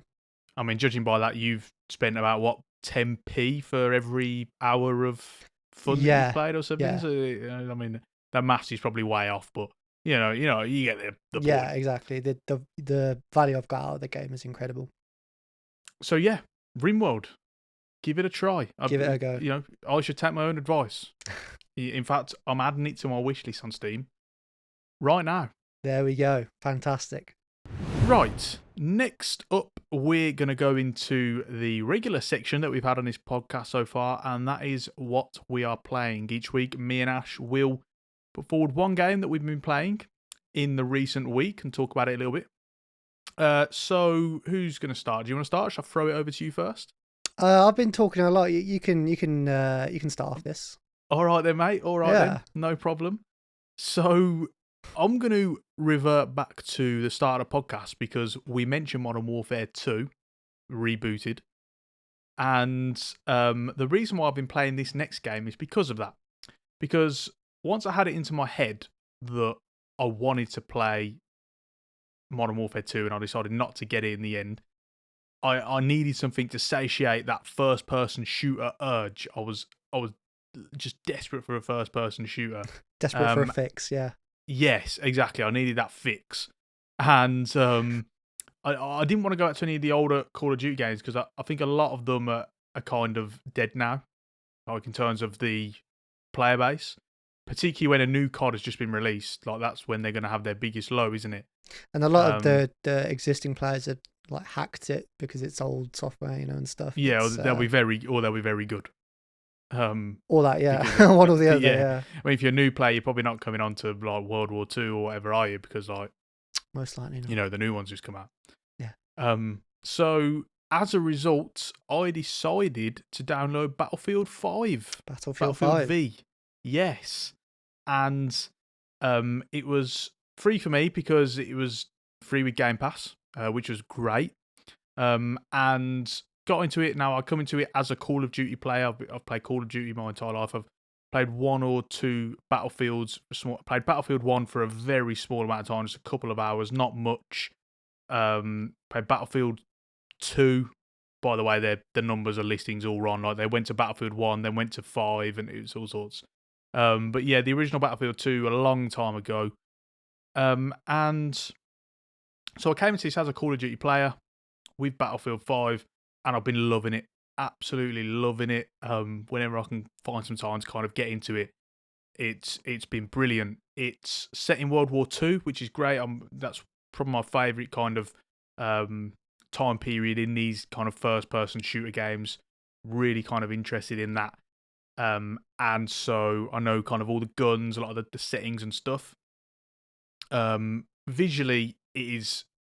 A: I mean, judging by that, you've spent about, what, 10p for every hour of fun that you've played or something?
B: Yeah.
A: So, I mean, that maths is probably way off, but, you get the point.
B: Yeah, exactly. The value I've got out of the game is incredible.
A: So, yeah, RimWorld. Give it a try.
B: Give it a go.
A: I should take my own advice. In fact, I'm adding it to my wishlist on Steam right now.
B: There we go. Fantastic.
A: Right. Next up, we're going to go into the regular section that we've had on this podcast so far, and that is what we are playing. Each week, me and Ash will put forward one game that we've been playing in the recent week and talk about it a little bit. So, who's going to start? Do you want to start? Shall I throw it over to you first?
B: I've been talking a lot. You can start off this.
A: All right then, mate. All right then. No problem. So, I'm going to revert back to the start of the podcast because we mentioned Modern Warfare 2 rebooted. And the reason why I've been playing this next game is because of that. Because once I had it into my head that I wanted to play Modern Warfare 2 and I decided not to get it in the end, I needed something to satiate that first-person shooter urge. I was just desperate for a first-person shooter.
B: Desperate for a fix, yeah.
A: Yes, exactly. I needed that fix. And I didn't want to go out to any of the older Call of Duty games because I think a lot of them are kind of dead now, like in terms of the player base. Particularly when a new COD has just been released, like that's when they're going to have their biggest low, isn't it?
B: And a lot of the existing players have like hacked it because it's old software, and stuff.
A: Yeah, they'll be very good.
B: All that, yeah. One or the other, yeah.
A: I mean, if you're a new player, you're probably not coming on to like World War II or whatever, are you? Because like,
B: most likely not.
A: The new ones just come out.
B: Yeah.
A: So as a result, I decided to download Battlefield 5.
B: Battlefield 5
A: V. Yes. And it was free for me because it was free with Game Pass, which was great. And got into it. Now I come into it as a Call of Duty player. I've played Call of Duty my entire life. I've played one or two Battlefields. Played Battlefield 1 for a very small amount of time, just a couple of hours, not much. Played Battlefield 2. By the way, the numbers are listings all wrong. Like they went to Battlefield 1, then went to 5, and it was all sorts. But yeah, the original Battlefield 2 a long time ago. And so I came into this as a Call of Duty player with Battlefield 5, and I've been loving it. Absolutely loving it. Whenever I can find some time to kind of get into it, it's been brilliant. It's set in World War II, which is great. That's probably my favourite kind of time period in these kind of first-person shooter games. Really kind of interested in that. And so I know kind of all the guns, a lot of the settings and stuff. Visually, it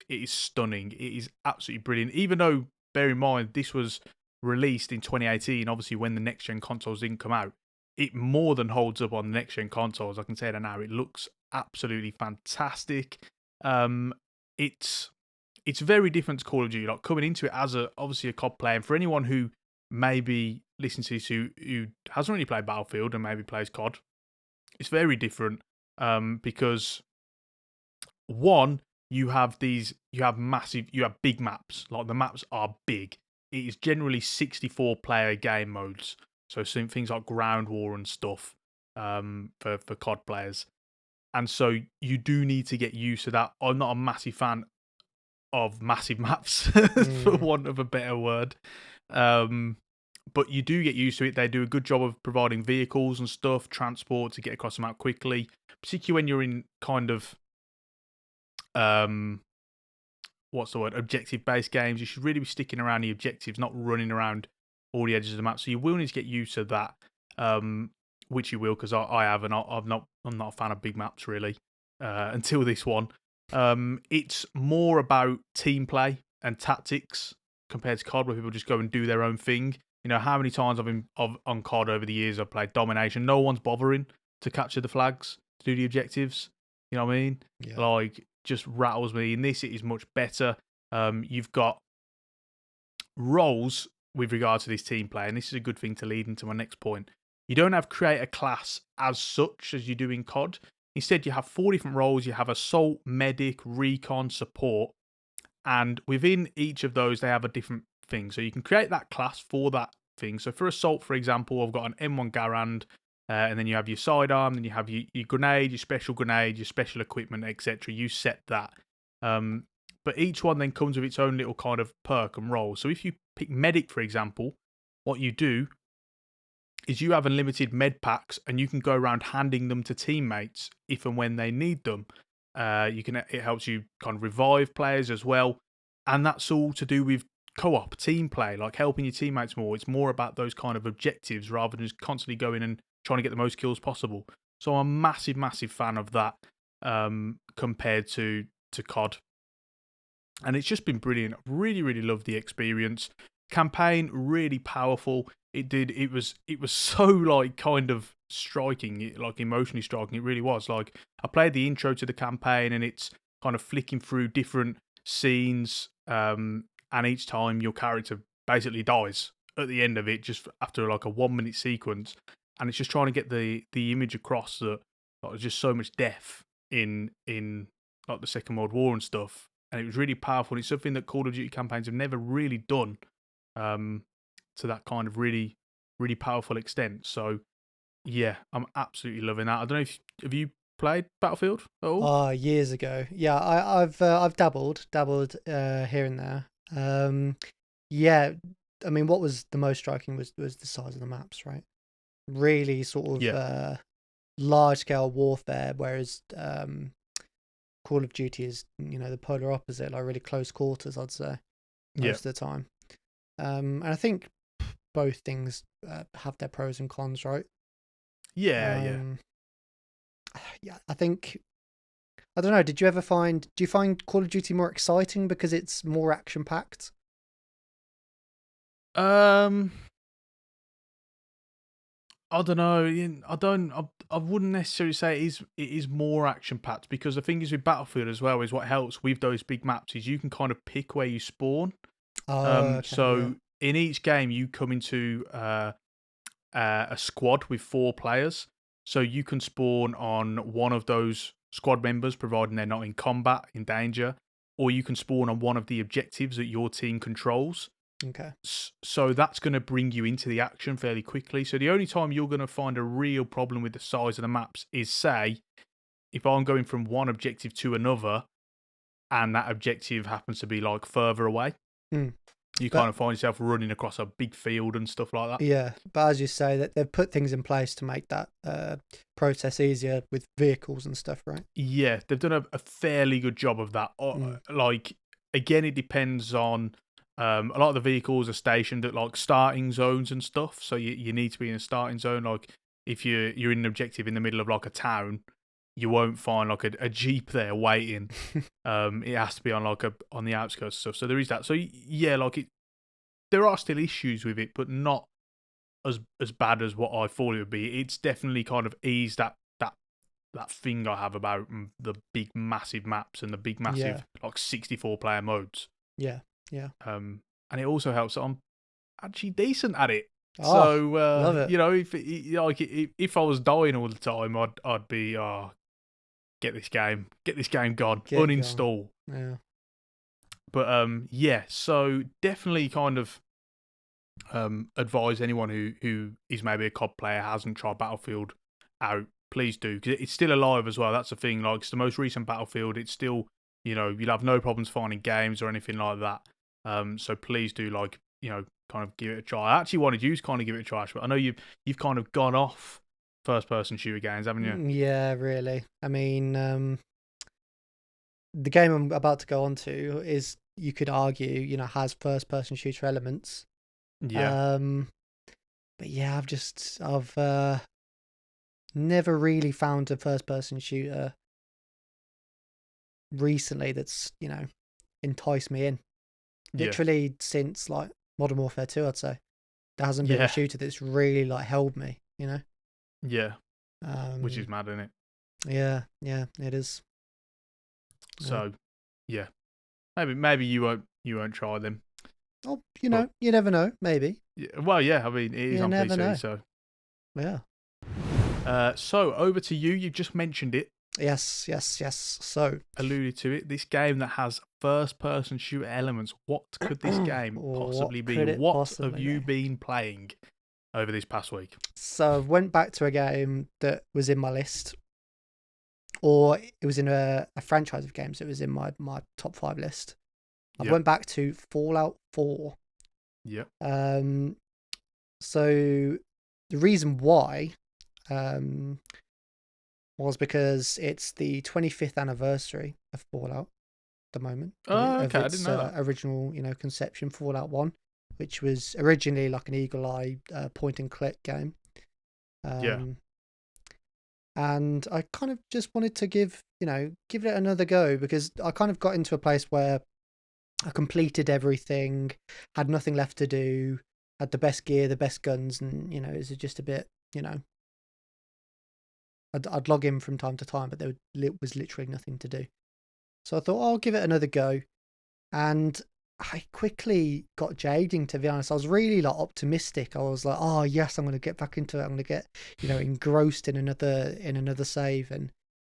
A: is stunning. It is absolutely brilliant. Even though, bear in mind, this was released in 2018, obviously when the next-gen consoles didn't come out, it more than holds up on the next-gen consoles. I can say that now. It looks absolutely fantastic. It's very different to Call of Duty. Like coming into it as obviously a COD player, and for anyone who maybe listens to this who hasn't really played Battlefield and maybe plays COD, it's very different because one, you have big maps. Like the maps are big. It is generally 64 player game modes. So some things like ground war and stuff for COD players. And so you do need to get used to that. I'm not a massive fan of massive maps, for want of a better word. but you do get used to it. They do a good job of providing vehicles and stuff, transport to get across the map quickly, particularly when you're in kind of um what's the word, objective based games. You should really be sticking around the objectives, not running around all the edges of the map. So you will need to get used to that, which you will, because I have, and I'm not a fan of big maps really until this one. It's more about team play and tactics compared to COD, where people just go and do their own thing. You know, how many times I've been on COD over the years, I've played domination. No one's bothering to capture the flags, to do the objectives. You know what I mean?
B: Yeah.
A: Like, just rattles me. In this, it is much better. You've got roles with regard to this team play, and this is a good thing to lead into my next point. You don't have create a class as such as you do in COD. Instead, you have 4 different roles. You have assault, medic, recon, support, and within each of those, they have a different thing. So you can create that class for that thing. So for assault, for example, I've got an M1 Garand, and then you have your sidearm, then you have your grenade, your special equipment, etc. You set that. But each one then comes with its own little kind of perk and role. So if you pick medic, for example, what you do is you have unlimited med packs, and you can go around handing them to teammates if and when they need them. It helps you kind of revive players as well, and that's all to do with co-op team play, like helping your teammates more. It's more about those kind of objectives rather than just constantly going and trying to get the most kills possible. So I'm a massive fan of that compared to COD, and it's just been brilliant. Really love the experience. Campaign really powerful. It was so like kind of striking, like emotionally striking. It really was. Like, I played the intro to the campaign, and it's kind of flicking through different scenes, and each time your character basically dies at the end of it, just after like a 1-minute sequence, and it's just trying to get the image across that there's just so much death in like the Second World War and stuff, and it was really powerful. And it's something that Call of Duty campaigns have never really done to that kind of really powerful extent. So yeah, I'm absolutely loving that. I don't know if have you played Battlefield at all?
B: Years ago. Yeah, I've dabbled here and there. Yeah, I mean, what was the most striking was the size of the maps, right? Really sort of
A: Yeah,
B: large scale warfare, whereas Call of Duty is, you know, the polar opposite, like really close quarters, I'd say,
A: yeah,
B: most of the time. And I think both things have their pros and cons, right?
A: yeah.
B: Yeah, I think, I don't know, do you find Call of Duty more exciting because it's more action packed?
A: I don't know. I wouldn't necessarily say it is more action packed, because the thing is with Battlefield as well is what helps with those big maps is you can kind of pick where you spawn.
B: Oh, okay, yeah.
A: So in each game you come into a squad with 4 players, so you can spawn on one of those squad members, providing they're not in combat, in danger, or you can spawn on one of the objectives that your team controls.
B: Okay.
A: So that's going to bring you into the action fairly quickly. So the only time you're going to find a real problem with the size of the maps is, say, if I'm going from one objective to another, and that objective happens to be like further away.
B: Mm.
A: You kind
B: But
A: of find yourself running across a big field and stuff like that.
B: yeah, but as you say, that they've put things in place to make that process easier with vehicles and stuff, right?
A: Yeah, they've done a fairly good job of that. Like, again, it depends on a lot of the vehicles are stationed at like starting zones and stuff. So you need to be in a starting zone. Like, if you're in an objective in the middle of like a town, you won't find like a jeep there waiting. It has to be on like on the outskirts and stuff. So there is that. So yeah, like there are still issues with it, but not as bad as what I thought it would be. It's definitely kind of eased that thing I have about the big massive maps and the big massive
B: Yeah,
A: like 64 player modes.
B: yeah, yeah.
A: And it also helps that I'm actually decent at it.
B: Oh,
A: So
B: love it.
A: you know, if I was dying all the time, I'd be get this game gone,
B: Get going.
A: uninstall.
B: Yeah.
A: But yeah, so definitely kind of advise anyone who is maybe a COD player, hasn't tried Battlefield out, please do, because it's still alive as well. That's the thing. Like, it's the most recent Battlefield. It's still, you know, you'll have no problems finding games or anything like that. So please do, like, you know, kind of give it a try. I actually wanted you to kind of give it a try, but I know you've kind of gone off first-person shooter games, haven't you?
B: Yeah, really. I mean, the game I'm about to go on to is, you could argue, has first-person shooter elements.
A: Yeah.
B: But yeah, I've never really found a first-person shooter recently that's, enticed me in.
A: Yeah.
B: Literally since like Modern Warfare 2, I'd say. There hasn't been a
A: Yeah.
B: shooter that's really like held me,
A: Yeah. Which is
B: Um,
A: mad, isn't it?
B: yeah, it is.
A: So, yeah. Maybe you won't try them.
B: Oh,
A: But
B: you never know. Maybe.
A: yeah, well, yeah. I mean, it is
B: You
A: on
B: never
A: PC,
B: know.
A: so.
B: Yeah.
A: So over to you. You just mentioned it,
B: Yes. So,
A: alluded to it. This game that has first-person shooter elements. What could this game
B: what
A: possibly be?
B: could it
A: What have
B: possibly
A: you
B: be?
A: been playing over this past week?
B: So I went back to a game that was in my list, or it was in a franchise of games that was in my top 5 list. I
A: Yep.
B: went back to Fallout 4.
A: Yep.
B: So the reason why was because it's the 25th anniversary of Fallout at the moment,
A: Oh,
B: of
A: okay. I didn't
B: its
A: know that.
B: original, conception, Fallout 1, which was originally like an eagle eye point and click game.
A: Yeah.
B: And I kind of just wanted to give it another go, because I kind of got into a place where I completed everything, had nothing left to do, had the best gear, the best guns, and it was just a bit, I'd log in from time to time, but there was literally nothing to do. So I thought, I'll give it another go, and I quickly got jading, to be honest. I was really like optimistic. I was like, oh yes, I'm going to get back into it. I'm going to get engrossed in another save. And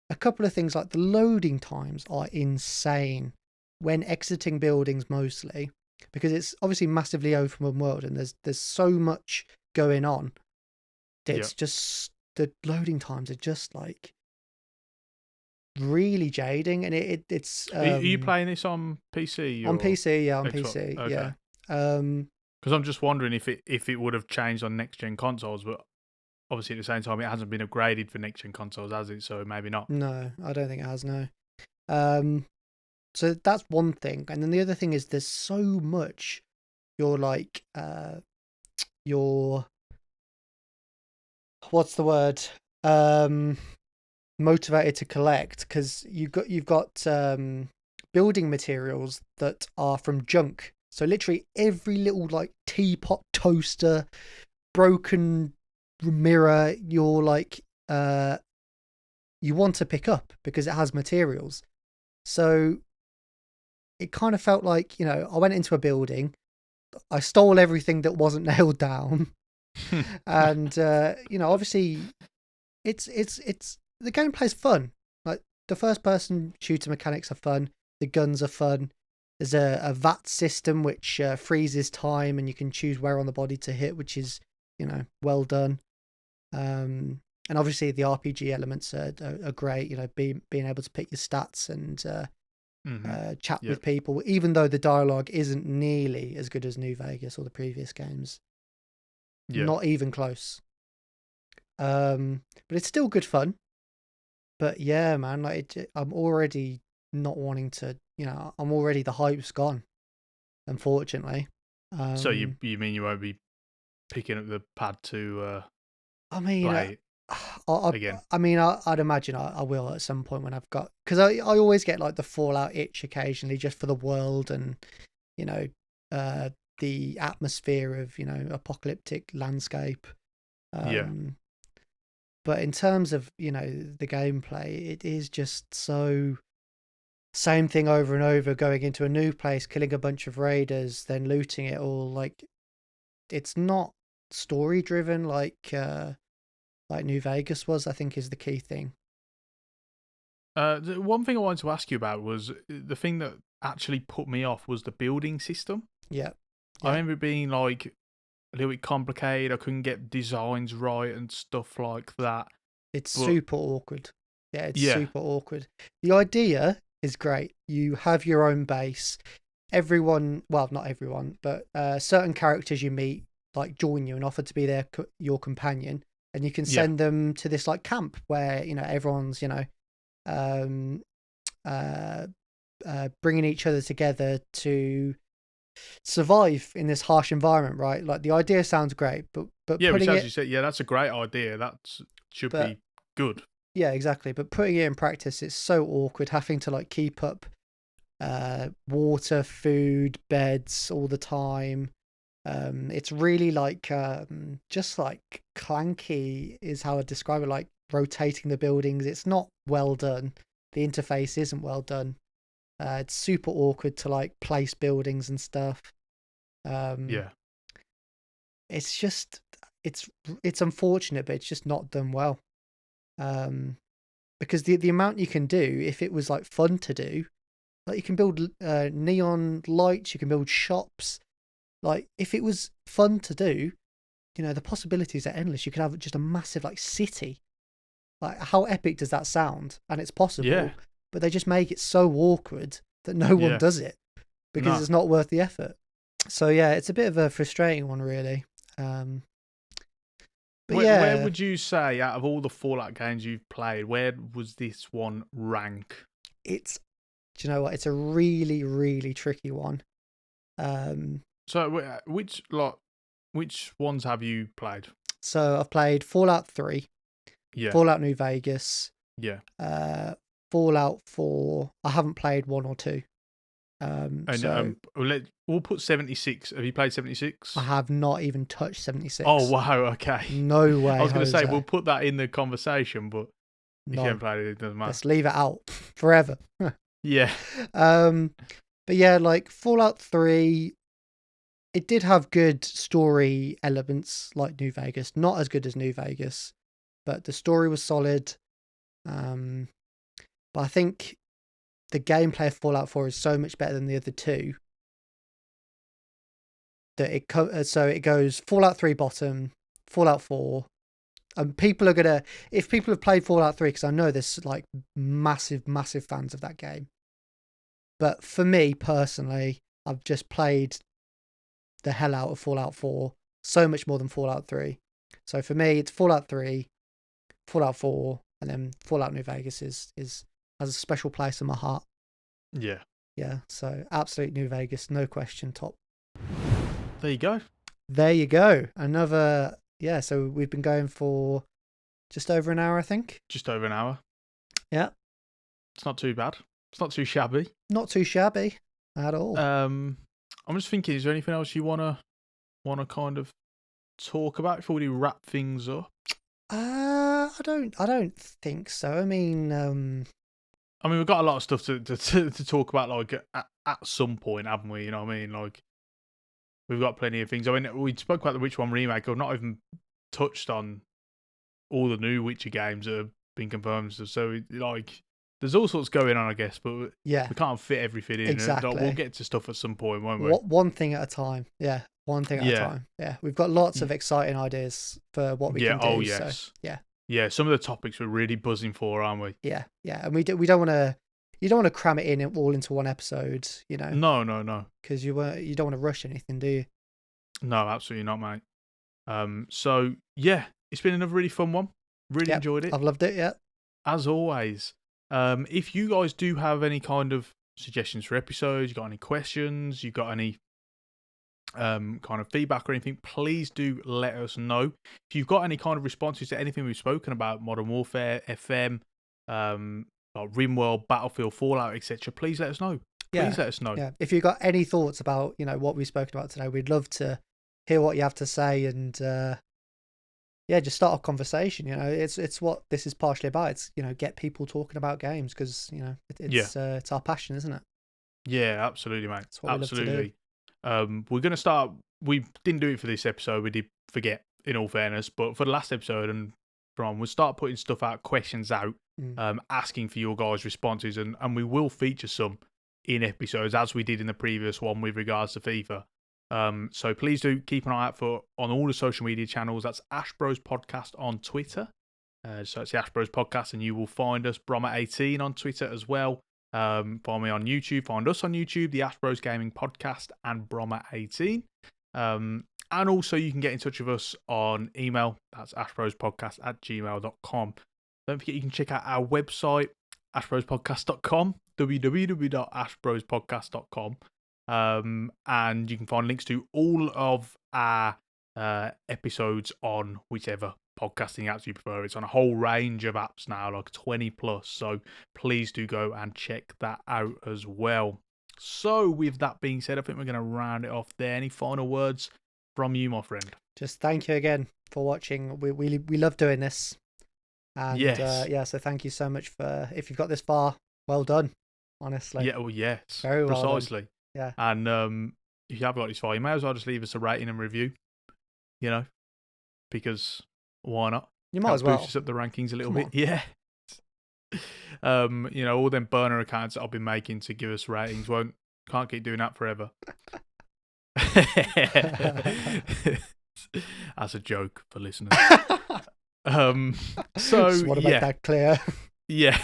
B: a couple of things, like the loading times are insane when exiting buildings, mostly because it's obviously massively open world and there's so much going on. It's just, the loading times are just like really jading, and it's
A: Are you playing this on PC or
B: on PC, yeah, on
A: Xbox?
B: PC,
A: Okay.
B: yeah.
A: Because I'm just wondering if it would have changed on next gen consoles, but obviously at the same time it hasn't been upgraded for next gen consoles, has it? So maybe not.
B: No, I don't think it has. No. So that's one thing, and then the other thing is there's so much you're like you're what's the word motivated to collect, because you've got building materials that are from junk. So literally every little like teapot, toaster, broken mirror, you're like you want to pick up because it has materials. So it kind of felt like, I went into a building, I stole everything that wasn't nailed down, and obviously it's the gameplay's fun. Like the first person shooter mechanics are fun, the guns are fun. There's a VAT system which freezes time, and you can choose where on the body to hit, which is well done. And obviously the RPG elements are great. Being able to pick your stats and chat with people, even though the dialogue isn't nearly as good as New Vegas or the previous games. Not even close. But it's still good fun. But yeah, man, like I'm already not wanting to. I'm already, the hype's gone, unfortunately.
A: So you mean you won't be picking up the pad to
B: I mean,
A: play again?
B: I mean, I'd imagine I will at some point when I've got, because I always get like the Fallout itch occasionally, just for the world and the atmosphere of apocalyptic landscape. But in terms of the gameplay, it is just so same thing over and over, going into a new place, killing a bunch of raiders, then looting it all. Like it's not story driven like New Vegas was, I think, is the key thing.
A: The one thing I wanted to ask you about was the thing that actually put me off was the building system.
B: Yeah.
A: I remember it being like a little bit complicated. I couldn't get designs right and stuff like that.
B: It's super awkward. Yeah, it's
A: Yeah.
B: super awkward. The idea is great. You have your own base. everyone, well, not everyone, but certain characters you meet like join you and offer to be your companion, and you can
A: Yeah.
B: send them to this like camp where everyone's um, bringing each other together to survive in this harsh environment, right? Like the idea sounds great, but
A: Yeah, which,
B: putting
A: as
B: it,
A: you said, yeah, that's a great idea. That should
B: but
A: be good.
B: yeah, exactly. But putting it in practice, it's so awkward having to like keep up water, food, beds all the time. It's really like just like clanky is how I describe it, like rotating the buildings. It's not well done. The interface isn't well done. It's super awkward to like place buildings and stuff.
A: Yeah.
B: It's just it's unfortunate, but it's just not done well. Because the amount you can do, if it was like fun to do, like you can build neon lights, you can build shops. Like if it was fun to do, the possibilities are endless. You could have just a massive like city. Like how epic does that sound? And it's possible,
A: Yeah.
B: but they just make it so awkward that no one
A: Yeah.
B: does it because
A: No.
B: it's not worth the effort. So yeah, it's a bit of a frustrating one, really. But
A: Where would you say, out of all the Fallout games you've played, where was this one rank?
B: do you know what? It's a really, really tricky one.
A: So which ones have you played?
B: So I've played Fallout 3,
A: Yeah.
B: Fallout New Vegas,
A: Yeah.
B: Fallout 4. I haven't played 1 or 2.
A: And we'll put 76. Have you played 76?
B: I have not even touched 76.
A: Oh, wow. Okay.
B: No way.
A: I was going to say,
B: Jose.
A: we'll put that in the conversation, but if
B: No.
A: you haven't played it, it doesn't matter.
B: Let's leave it out forever.
A: Yeah.
B: But yeah, like Fallout 3, it did have good story elements like New Vegas. Not as good as New Vegas, but the story was solid. But I think the gameplay of Fallout 4 is so much better than the other two that it goes Fallout 3 bottom, Fallout 4. And people are gonna, if people have played Fallout 3, because I know there's like massive fans of that game. But for me personally, I've just played the hell out of Fallout 4 so much more than Fallout 3. So for me, it's Fallout 3, Fallout 4, and then Fallout New Vegas has a special place in my heart.
A: Yeah.
B: Yeah, so absolute New Vegas, no question, top.
A: There you go.
B: There you go. Another, yeah, so we've been going for just over an hour, I think.
A: Just over an hour.
B: Yeah.
A: It's not too bad. It's not too shabby.
B: Not too shabby at all.
A: I'm just thinking, is there anything else you wanna kind of talk about before we wrap things up?
B: I don't think so. I mean,
A: we've got a lot of stuff to talk about, like at some point, haven't we? You know what I mean? Like, we've got plenty of things. I mean, we spoke about the Witcher remake. I've not even touched on all the new Witcher games that have been confirmed. So like, there's all sorts going on, I guess, but
B: yeah,
A: we can't fit everything in.
B: Exactly.
A: We'll get to stuff at some point, won't we?
B: One thing at a time. Yeah, one thing at a time. Yeah, we've got lots of exciting ideas for what we can do.
A: Oh yes.
B: So, yeah.
A: Yeah, some of the topics we're really buzzing for, aren't we?
B: Yeah, and we don't want to. You don't want to cram it in all into one episode, you know.
A: No.
B: Because you don't want to rush anything, do you?
A: No, absolutely not, mate. So yeah, it's been another really fun one. Really enjoyed it.
B: I've loved it. Yeah.
A: As always, if you guys do have any kind of suggestions for episodes, you got any questions, you got any kind of feedback or anything, please do let us know. If you've got any kind of responses to anything we've spoken about, Modern Warfare, FM, like RimWorld, Battlefield, Fallout, etc., please let us know. Please let us know.
B: Yeah. If you've got any thoughts about, what we've spoken about today, we'd love to hear what you have to say and just start a conversation. It's what this is partially about. It's get people talking about games because it's our passion, isn't it?
A: Yeah, absolutely, mate.
B: That's what
A: Absolutely.
B: We love to do.
A: We're gonna start. We didn't do it for this episode. We did forget, in all fairness, but for the last episode and from, we'll start putting stuff out, questions out, asking for your guys' responses, and we will feature some in episodes as we did in the previous one with regards to FIFA. So please do keep an eye out on all the social media channels. That's AshBros Podcast on Twitter. So it's the AshBros Podcast, and you will find us Brommer18 on Twitter as well. Find me on YouTube. Find us on YouTube, the AshBros Gaming Podcast and Brommer18. And also, you can get in touch with us on email. That's ashbrospodcast@gmail.com. Don't forget, you can check out our website, ashbrospodcast.com, www.ashbrospodcast.com. And you can find links to all of our episodes on whichever podcasting apps you prefer. It's on a whole range of apps now, like 20 plus. So please do go and check that out as well. So with that being said, I think we're going to round it off there. Any final words from you, my friend?
B: Just thank you again for watching. We love doing this. And
A: Yes.
B: so thank you so much for, if you've got this far, well done, honestly.
A: Yeah, well, yes.
B: Very well
A: precisely.
B: done. Yeah.
A: And if you have got this far, you may as well just leave us a rating and review, because why not?
B: You might as well.
A: Boost us up the rankings a little bit. Yeah. All them burner accounts that I've been making to give us ratings can't keep doing that forever. That's a joke for listeners.
B: Just want to make that clear.
A: Yeah.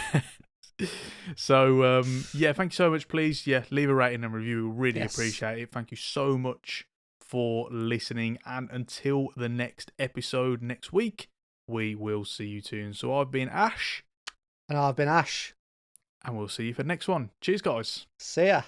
A: So thank you so much. Please, leave a rating and review. We really appreciate it. Thank you so much for listening, and until the next episode next week, we will see you soon. So I've been Ash.
B: And I've been Ash.
A: And we'll see you for the next one. Cheers, guys.
B: See ya.